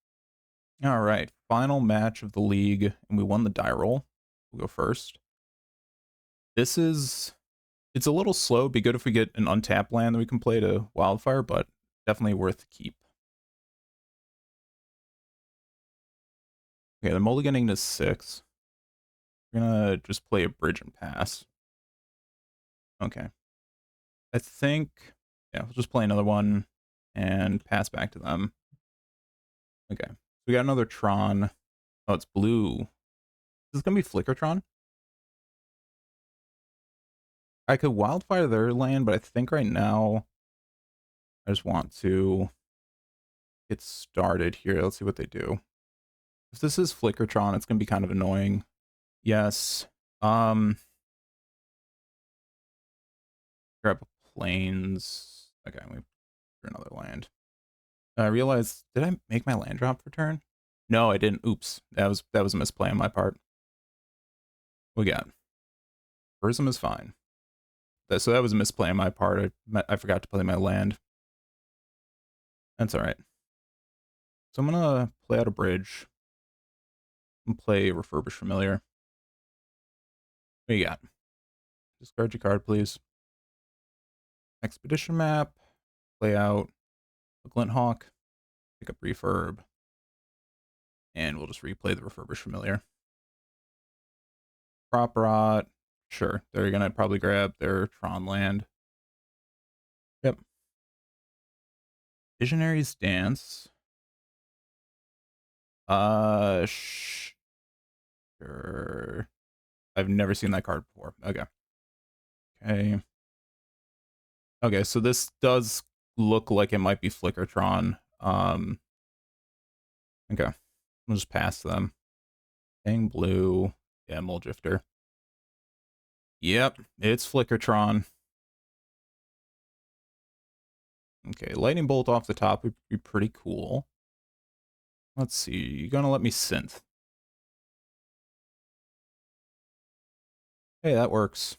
All right, final match of the league, and we won the die roll. We'll go first. It's a little slow. It'd be good if we get an untapped land that we can play to Wildfire, but definitely worth the keep. Okay, they're mulliganing to 6. We're gonna just play a bridge and pass. Okay. I think, yeah, we'll just play another one and pass back to them. Okay. We got another Tron. Oh, it's blue. Is this gonna be Flickertron? I could Wildfire their land, but I think right now I just want to get started here. Let's see what they do. If this is Flickertron, it's gonna be kind of annoying. Yes. Grab planes. Okay, we for another land. I realized, did I make my land drop for turn? No, I didn't. Oops. That was a misplay on my part. What we got? Prism is fine. So that was a misplay on my part. I forgot to play my land. That's all right. So I'm gonna play out a bridge and play Refurbish Familiar. What do you got? Discard your card, please. Expedition map. Play out a Glinthawk. Pick up Refurb. And we'll just replay the Refurbish Familiar. Prop Rot. Sure, they're gonna probably grab their Tron land. Yep. Visionary's Dance. Sure. I've never seen that card before. Okay. Okay. Okay, so this does look like it might be Flickertron. Okay. We'll just pass them. Dang blue. Yeah, Muldrifter. Yep, it's Flickertron. Okay, Lightning Bolt off the top would be pretty cool. Let's see, you're gonna let me synth. Hey, that works.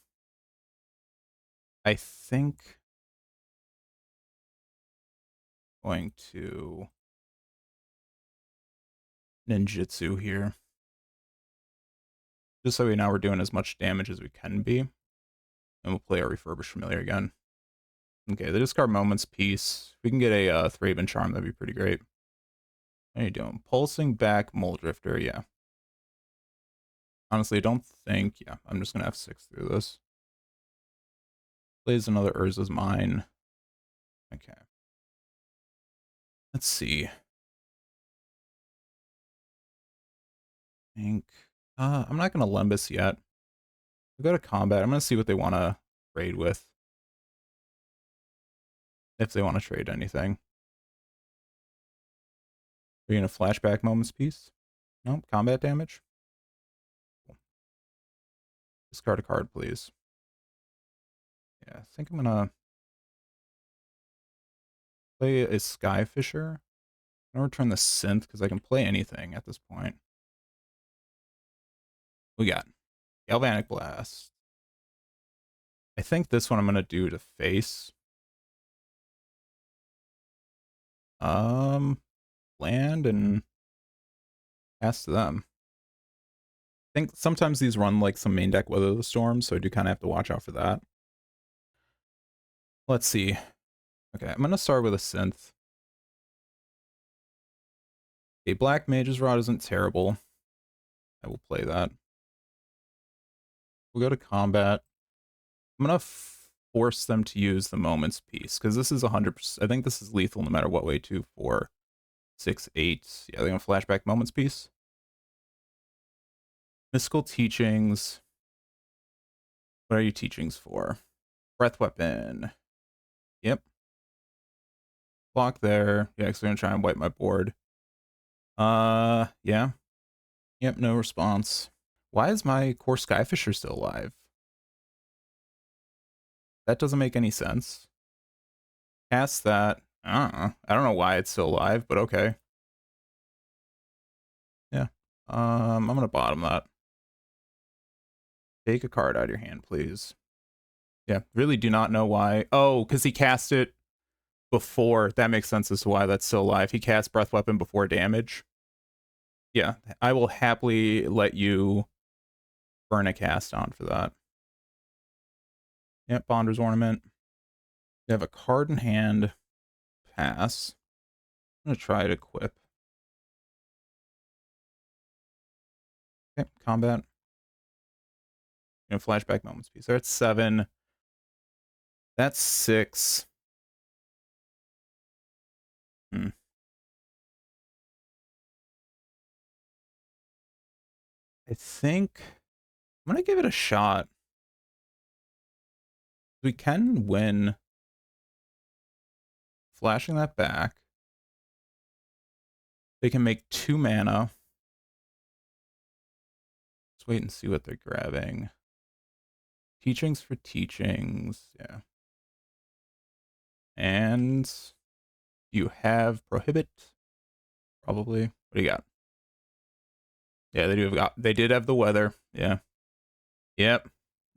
I think I'm going to ninjutsu here. Just so we know we're doing as much damage as we can be. And we'll play our Refurbished Familiar again. Okay, the discard Moments piece. If we can get a Thraben Charm, that'd be pretty great. What are you doing? Pulsing back Muldrifter, yeah. Honestly, I don't think, yeah, I'm just gonna F6 through this. Plays another Urza's Mine. Okay. Let's see. I think I'm not gonna Lembus yet. We go to combat. I'm gonna see what they want to trade with. If they want to trade anything. Are you gonna flashback Moments piece? Nope. Combat damage. Cool. Discard a card, please. Yeah, I think I'm gonna play a Skyfisher. I'm gonna return the Synth because I can play anything at this point. We got Galvanic Blast. I think this one I'm gonna do to face. Land and pass to them. I think sometimes these run like some main deck Weather the Storm, so I do kind of have to watch out for that. Let's see. Okay, I'm gonna start with a Synth. A Black Mage's Rod isn't terrible. I will play that. We'll go to combat. I'm gonna force them to use the Moments piece because this is 100%. I think this is lethal no matter what way. 2, 4, 6, 8. Yeah, they're gonna flashback Moments piece. Mystical Teachings. What are your teachings for? Breath Weapon. Yep. Block there. Yeah, because they're gonna try and wipe my board. Yeah. Yep, no response. Why is my core Skyfisher still alive? That doesn't make any sense. Cast that. I don't know why it's still alive, but okay. Yeah. I'm gonna bottom that. Take a card out of your hand, please. Yeah, really do not know why. Oh, because he cast it before. That makes sense as to why that's still alive. He cast Breath Weapon before damage. Yeah, I will happily let you burn a cast on for that. Yep, Bonder's Ornament. You have a card in hand. Pass. I'm gonna try to equip. Okay, combat. Flashback Moments piece. They're at 7. That's 6. I think I'm gonna give it a shot. We can win. Flashing that back. They can make 2 mana. Let's wait and see what they're grabbing. Teachings for teachings. Yeah. And you have Prohibit. Probably. What do you got? Yeah, they did have the weather. Yeah. Yep.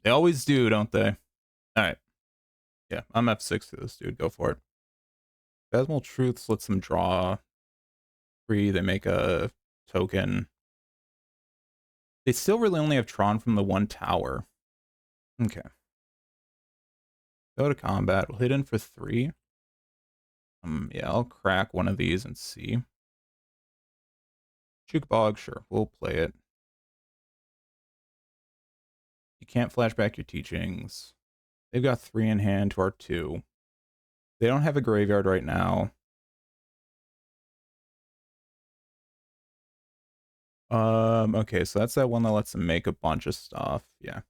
They always do, don't they? Alright. Yeah, I'm F6 to this dude. Go for it. Phantasmal Truths lets them draw 3. They make a token. They still really only have Tron from the 1 tower. Okay. Go to combat. We'll hit in for 3. Yeah, I'll crack one of these and see. Jukebog, sure, we'll play it. You can't flashback your teachings. They've got 3 in hand to our 2. They don't have a graveyard right now. Okay, so that's that one that lets them make a bunch of stuff. Yeah.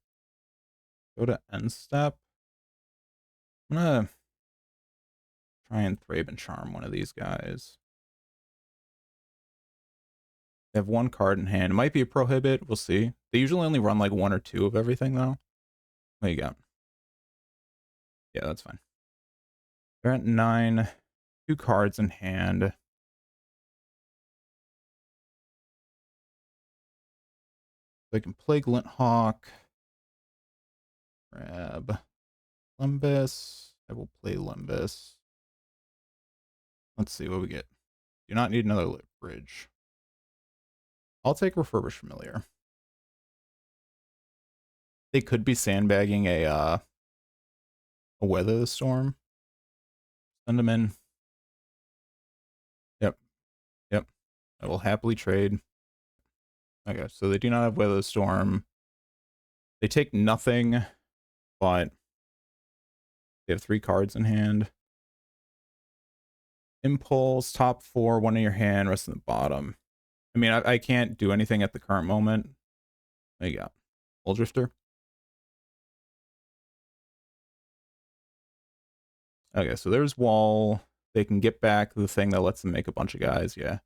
Go to end step. I'm gonna try and Thrabe and Charm one of these guys. They have one card in hand. It might be a prohibit. We'll see. They usually only run like one or two of everything, though. What you got? Yeah, that's fine. They're at 9. 2 cards in hand. I can play Glint Hawk. Grab Limbus. I will play Limbus. Let's see what we get. Do not need another lit bridge. I'll take Refurbished Familiar. They could be sandbagging a Weather the Storm. Send them in. Yep. Yep. I will happily trade. Okay, so they do not have Weather the Storm. They take nothing, but they have 3 cards in hand. Impulse, top 4, one in your hand, rest in the bottom. I mean, I can't do anything at the current moment. There you go. Old Drifter. Okay, so there's Wall. They can get back the thing that lets them make a bunch of guys, yeah.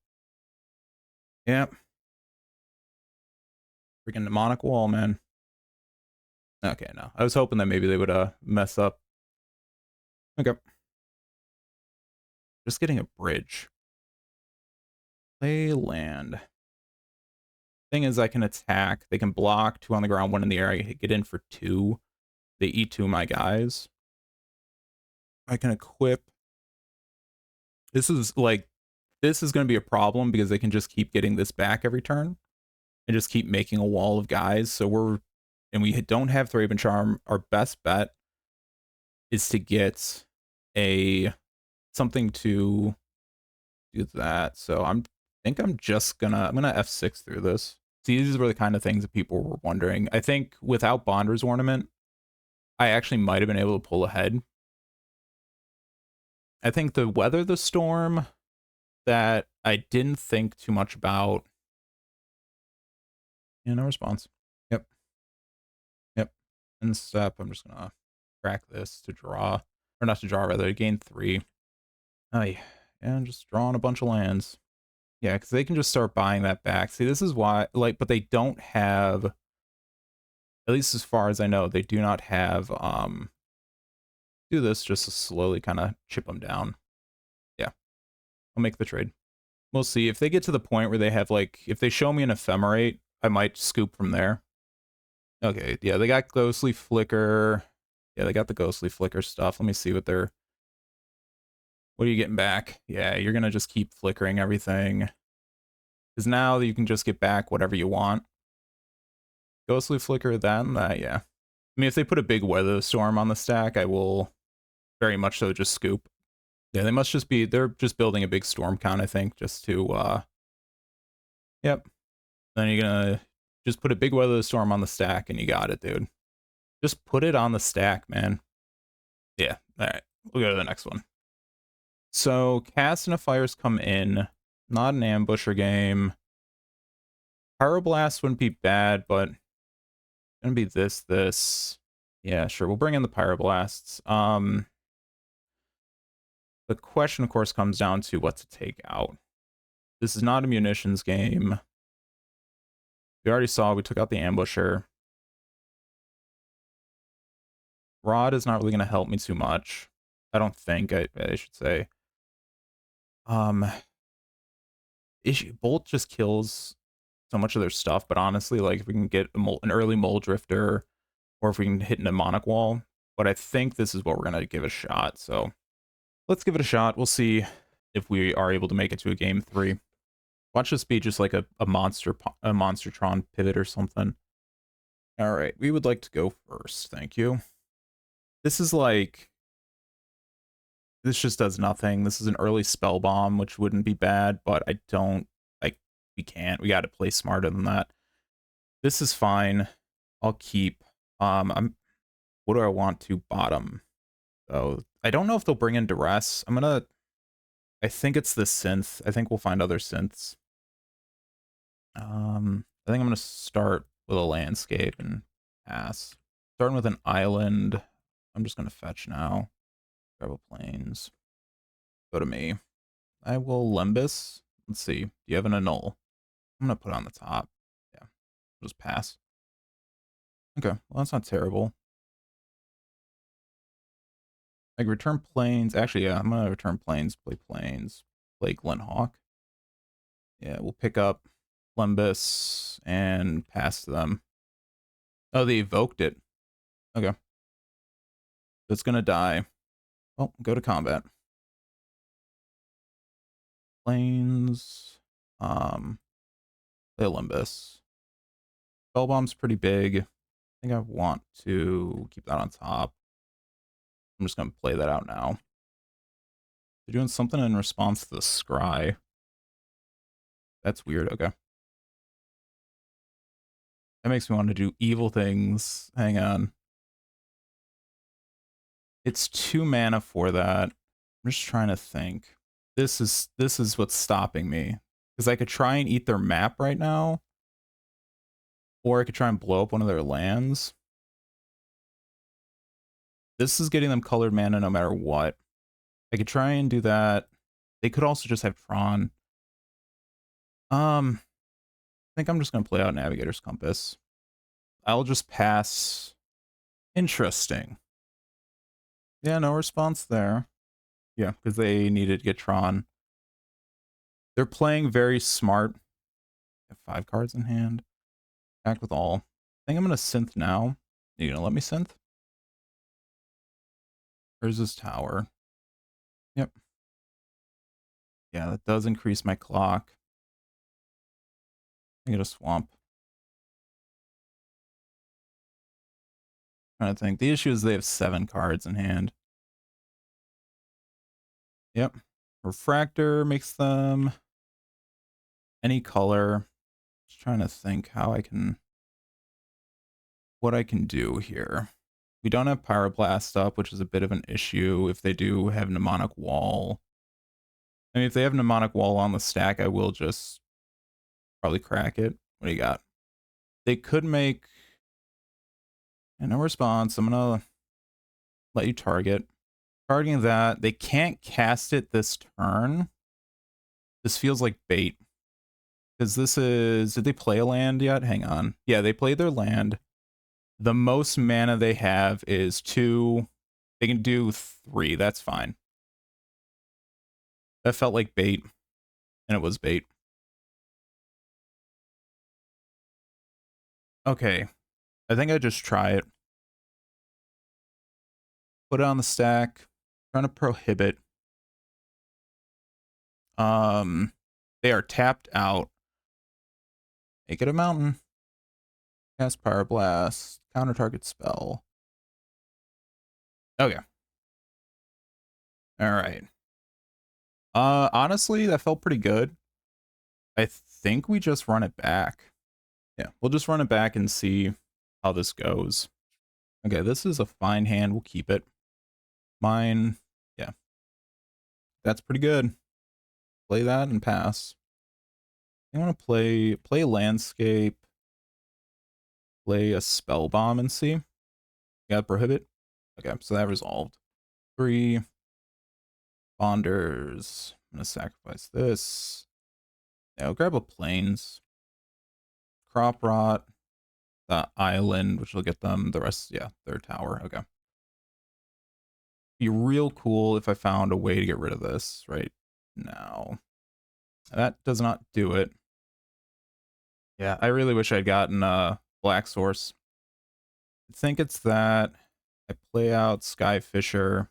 Yep. Freaking Demonic Wall, man. Okay, no. I was hoping that maybe they would mess up. Okay. Just getting a bridge. Play land. Thing is, I can attack. They can block 2 on the ground, 1 in the air. I get in for 2. They eat 2 of my guys. I can equip. This is going to be a problem because they can just keep getting this back every turn and just keep making a wall of guys. So we don't have Thrabe and Charm. Our best bet is to get something to do that. So I'm gonna F6 through this. See, these were the kind of things that people were wondering. I think without Bonder's Ornament, I actually might have been able to pull ahead. I think the Weather the Storm that I didn't think too much about. Yeah, no response. Yep. End step, I'm just gonna crack this to draw. Or not to draw, rather, to gain 3. Oh, yeah, and just drawing a bunch of lands. Yeah, because they can just start buying that back. See, this is why, but they don't have, at least as far as I know, they do not have, do this just to slowly kind of chip them down. Yeah, I'll make the trade. We'll see. If they get to the point where they have, if they show me an Ephemerate, I might scoop from there. Okay, yeah, they got Ghostly Flicker. Yeah, they got the Ghostly Flicker stuff. Let me see what they're... What are you getting back? Yeah, you're going to just keep flickering everything. Because now you can just get back whatever you want. Ghostly Flicker, then that, yeah. I mean, if they put a big Weather Storm on the stack, I will very much so just scoop. Yeah, they must just be... They're just building a big storm count, I think, just to... Yep. Then you're going to just put a big Weather Storm on the stack, and you got it, dude. Just put it on the stack, man. Yeah, all right. We'll go to the next one. So, Cast and Fires come in. Not an ambusher game. Pyroblast wouldn't be bad, but it's gonna be this. Yeah, sure. We'll bring in the Pyroblasts. The question, of course, comes down to what to take out. This is not a munitions game. We already saw we took out the ambusher. Rod is not really going to help me too much. I don't think, I should say. Bolt just kills so much of their stuff, but honestly, if we can get an early Mole Drifter, or if we can hit a Mnemonic Wall, but I think this is what we're going to give a shot, so let's give it a shot. We'll see if we are able to make it to a game 3. Watch this be just like a Monstertron pivot or something. All right, we would like to go first. Thank you. This is this just does nothing. This is an early Spell Bomb, which wouldn't be bad, but we can't. We got to play smarter than that. This is fine. I'll keep. What do I want to bottom? So I don't know if they'll bring in Duress. I think it's the synth. I think we'll find other synths. I think I'm gonna start with a landscape and pass. Starting with an island. I'm just gonna fetch now. Grab a plains. Go to me. I will Limbus. Let's see. Do you have an annul? I'm gonna put it on the top. Yeah. Just pass. Okay, well that's not terrible. Like return plains. Actually, yeah, I'm gonna return plains, play plains, play Glenhawk. Yeah, we'll pick up Limbus and pass to them. Oh, they evoked it. Okay. It's gonna die. Oh, go to combat. Plains. Play Limbus. Spellbomb's pretty big. I think I want to keep that on top. I'm just gonna play that out now. They're doing something in response to the scry. That's weird. Okay. That makes me want to do evil things. Hang on. It's 2 mana for that. I'm just trying to think. This is what's stopping me. Because I could try and eat their map right now. Or I could try and blow up one of their lands. This is getting them colored mana no matter what. I could try and do that. They could also just have Tron. I think I'm just gonna play out Navigator's Compass. I'll just pass. Interesting. Yeah, no response there. Yeah, because they needed to get Tron. They're playing very smart. Have 5 cards in hand. Act with all. I think I'm gonna synth now. Are you gonna let me synth? Where's this tower? Yep. Yeah, that does increase my clock. I get a swamp. Trying to think. The issue is they have 7 cards in hand. Yep. Refractor makes them any color. Just trying to think how I can, what I can do here. We don't have Pyroblast up, which is a bit of an issue. If they do have Mnemonic Wall, I mean, if they have Mnemonic Wall on the stack, I will just probably crack it. What do you got? They could make, and no response. I'm gonna let you target. Targeting that, they can't cast it this turn. This feels like bait. Because this is, did they play a land yet? Hang on. Yeah, they played their land. The most mana they have is 2. They can do 3. That's fine. That felt like bait. And it was bait. Okay. I think I just try it. Put it on the stack. Trying to prohibit. They are tapped out. Make it a mountain. Cast Pyroblast. Counter target spell. Okay. Alright. Honestly, that felt pretty good. I think we just run it back. Yeah, we'll just run it back and see how this goes. Okay, this is a fine hand. We'll keep it. Mine, yeah. That's pretty good. Play that and pass. I want to play landscape. Play a spell bomb and see. Yeah, prohibit. Okay, so that resolved. 3 bonders. I'm gonna sacrifice this. Yeah, I'll grab a plains. Crop rot. The island, which will get them the rest. Yeah, their tower. Okay. Be real cool if I found a way to get rid of this right now. That does not do it. Yeah, I really wish I'd gotten Black Source. I think it's that. I play out Skyfisher.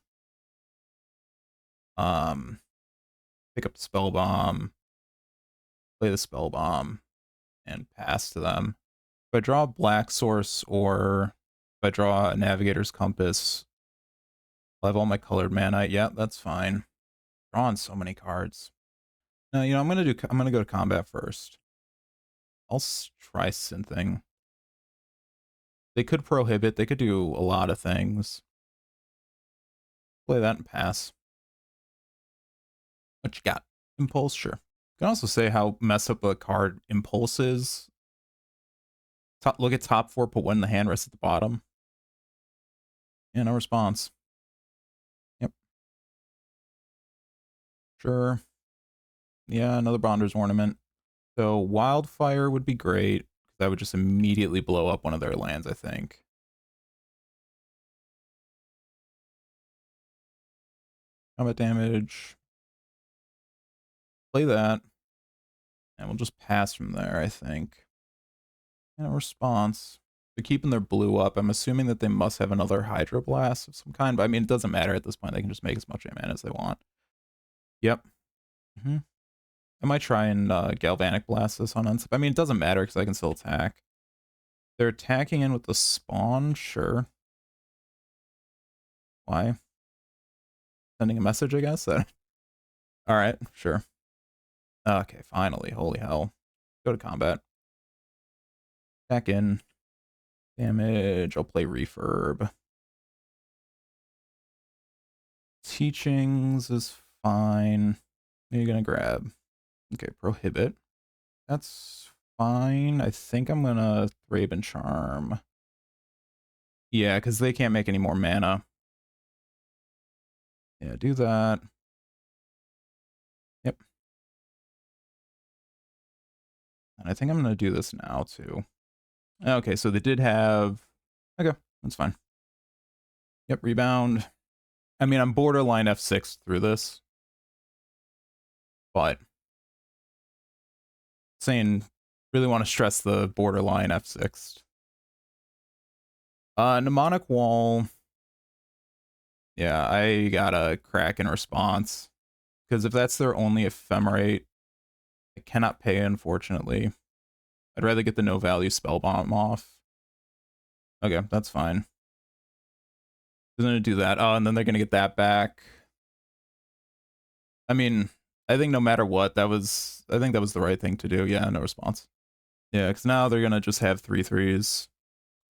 Pick up the Spell Bomb. Play the Spell Bomb. And pass to them. If I draw Black Source or if I draw a Navigator's Compass, I'll have all my colored mana. Yeah, that's fine. Drawing so many cards. No, you know, I'm gonna go to combat first. I'll try synthing. They could prohibit. They could do a lot of things. Play that and pass. What you got? Impulse, sure. can also say how messed up a card Impulse is. Look at top 4, put 1 in the hand, rest at the bottom. Yeah, no response. Yep. Sure. Yeah, another Bonder's Ornament. So Wildfire would be great. That would just immediately blow up one of their lands, I think. Combat damage. Play that. And we'll just pass from there, I think. And response. They're keeping their blue up. I'm assuming that they must have another Hydroblast of some kind, but I mean, it doesn't matter at this point. They can just make as much mana as they want. Yep. I might try and Galvanic Blast this on unsub. I mean, it doesn't matter because I can still attack. They're attacking in with the spawn, sure. Why? Sending a message, I guess? Alright, sure. Okay, finally. Holy hell. Go to combat. Back in. Damage. I'll play Refurb. Teachings is fine. What are you gonna grab? Okay, Prohibit. That's fine. I think I'm gonna Raven Charm. Yeah, because they can't make any more mana. Yeah, do that. Yep. And I think I'm gonna do this now too. Okay, so they did have... Okay, that's fine. Yep, rebound. I mean, I'm borderline F6 through this. But... saying, really want to stress the borderline F6. Mnemonic Wall... Yeah, I gotta crack in response. Because if that's their only ephemerate, I cannot pay, unfortunately. I'd rather get the no-value Spellbomb off. Okay, that's fine. They're gonna do that. Oh, and then they're gonna get that back. I mean, I think no matter what, I think that was the right thing to do. Yeah, no response. Yeah, because now they're gonna just have 3/3s.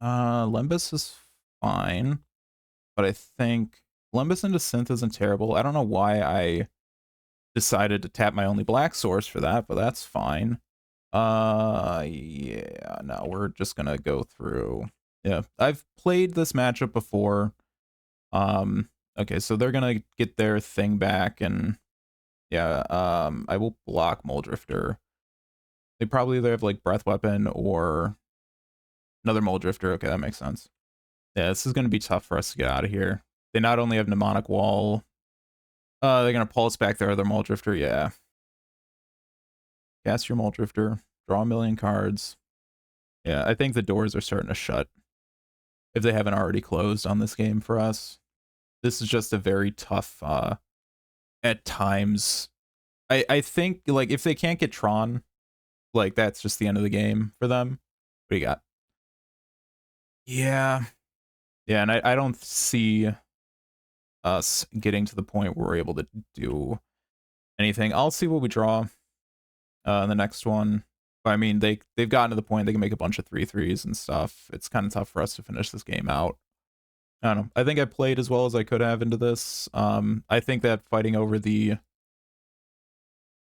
Lembus is fine. But I think Lembus into Synth isn't terrible. I don't know why I decided to tap my only black source for that, but that's fine. Yeah, no, we're just gonna go through. Yeah, I've played this matchup before. Okay, so they're gonna get their thing back, and yeah, I will block Muldrifter. They probably either have like Breath Weapon or another Muldrifter. Okay, that makes sense. Yeah, this is gonna be tough for us to get out of here. They not only have Mnemonic Wall, they're gonna pulse back their other Muldrifter. Yeah. Cast your Muldrifter, draw a million cards. Yeah, I think the doors are starting to shut if they haven't already closed on this game for us. This is just a very tough, at times. I think, like, if they can't get Tron, like, that's just the end of the game for them. What do you got? Yeah. Yeah, and I don't see us getting to the point where we're able to do anything. I'll see what we draw in the next one. But I mean, they've gotten to the point they can make a bunch of 3/3s and stuff. It's kind of tough for us to finish this game out. I don't know. I think I played as well as I could have into this. I think that fighting over the...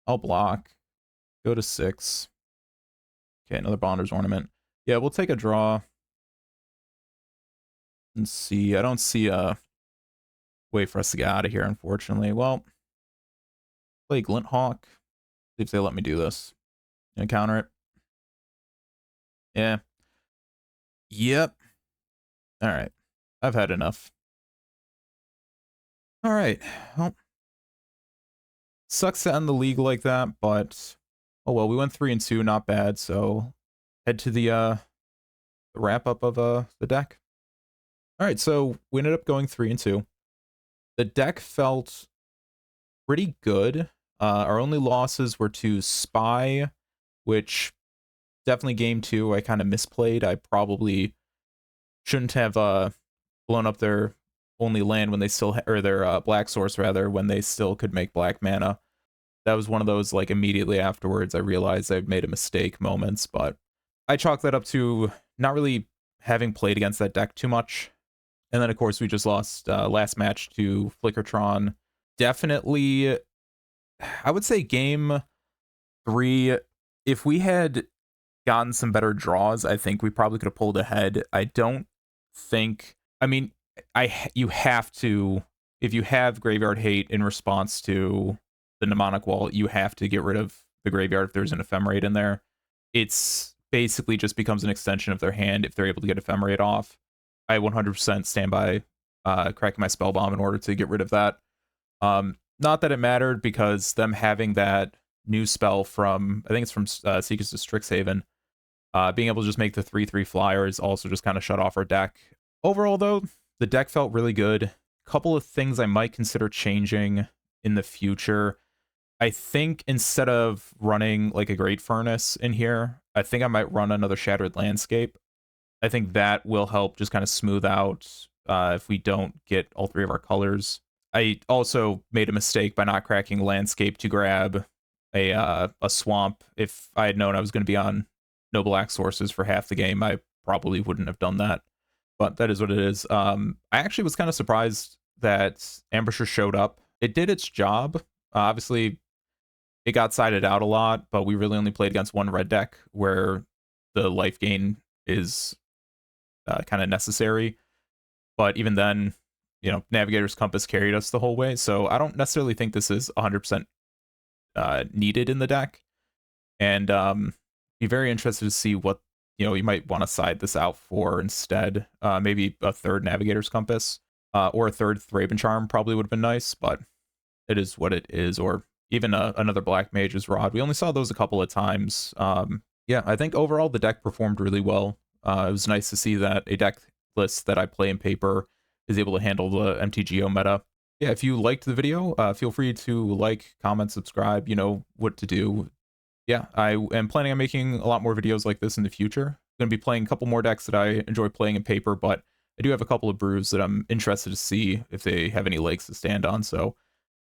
I'll block. Go to 6. Okay, another Bonder's Ornament. Yeah, we'll take a draw. And see. I don't see a way for us to get out of here, unfortunately. Well, play Glint Hawk. See if they let me do this. Gonna counter it. Yeah. Yep. Alright. I've had enough. Alright. Well, sucks to end the league like that, but oh well, we went 3-2, not bad, so head to the wrap-up of the deck. Alright, so we ended up going 3-2. The deck felt pretty good. Our only losses were to Spy, which definitely game 2 I kind of misplayed. I probably shouldn't have blown up their only land when they still or their black source rather, when they still could make black mana. That was one of those, like, immediately afterwards I realized I'd made a mistake moments, but I chalked that up to not really having played against that deck too much. And then of course we just lost last match to Flickertron. Definitely, I would say game 3, if we had gotten some better draws, I think we probably could have pulled ahead. I don't think, I mean, you have to, if you have Graveyard Hate in response to the Mnemonic Wall, you have to get rid of the graveyard if there's an Ephemerate in there. It's basically just becomes an extension of their hand if they're able to get Ephemerate off. I 100% stand by cracking my Spell Bomb in order to get rid of that. Not that it mattered, because them having that new spell from, I think it's from Seekers to Strixhaven, being able to just make the 3/3 flyers also just kind of shut off our deck. Overall, though, the deck felt really good. Couple of things I might consider changing in the future. I think instead of running like a Great Furnace in here, I think I might run another Shattered Landscape. I think that will help just kind of smooth out if we don't get all 3 of our colors. I also made a mistake by not cracking Landscape to grab a swamp. If I had known I was going to be on Noble Axe Sources for half the game, I probably wouldn't have done that. But that is what it is. I actually was kind of surprised that Ambusher showed up. It did its job. Obviously, it got sided out a lot, but we really only played against one red deck where the life gain is kind of necessary. But even then, you know, Navigator's Compass carried us the whole way, so I don't necessarily think this is 100% needed in the deck. And be very interested to see what, you know, you might want to side this out for instead. Maybe a 3rd Navigator's Compass or a 3rd Thraben Charm probably would have been nice, but it is what it is. Or even another Black Mage's Rod. We only saw those a couple of times. Yeah, I think overall the deck performed really well. It was nice to see that a deck list that I play in paper is able to handle the MTGO meta. Yeah, if you liked the video, feel free to like, comment, subscribe. You know what to do. Yeah, I am planning on making a lot more videos like this in the future. I'm going to be playing a couple more decks that I enjoy playing in paper, but I do have a couple of brews that I'm interested to see if they have any legs to stand on. So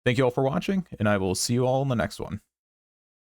thank you all for watching, and I will see you all in the next one.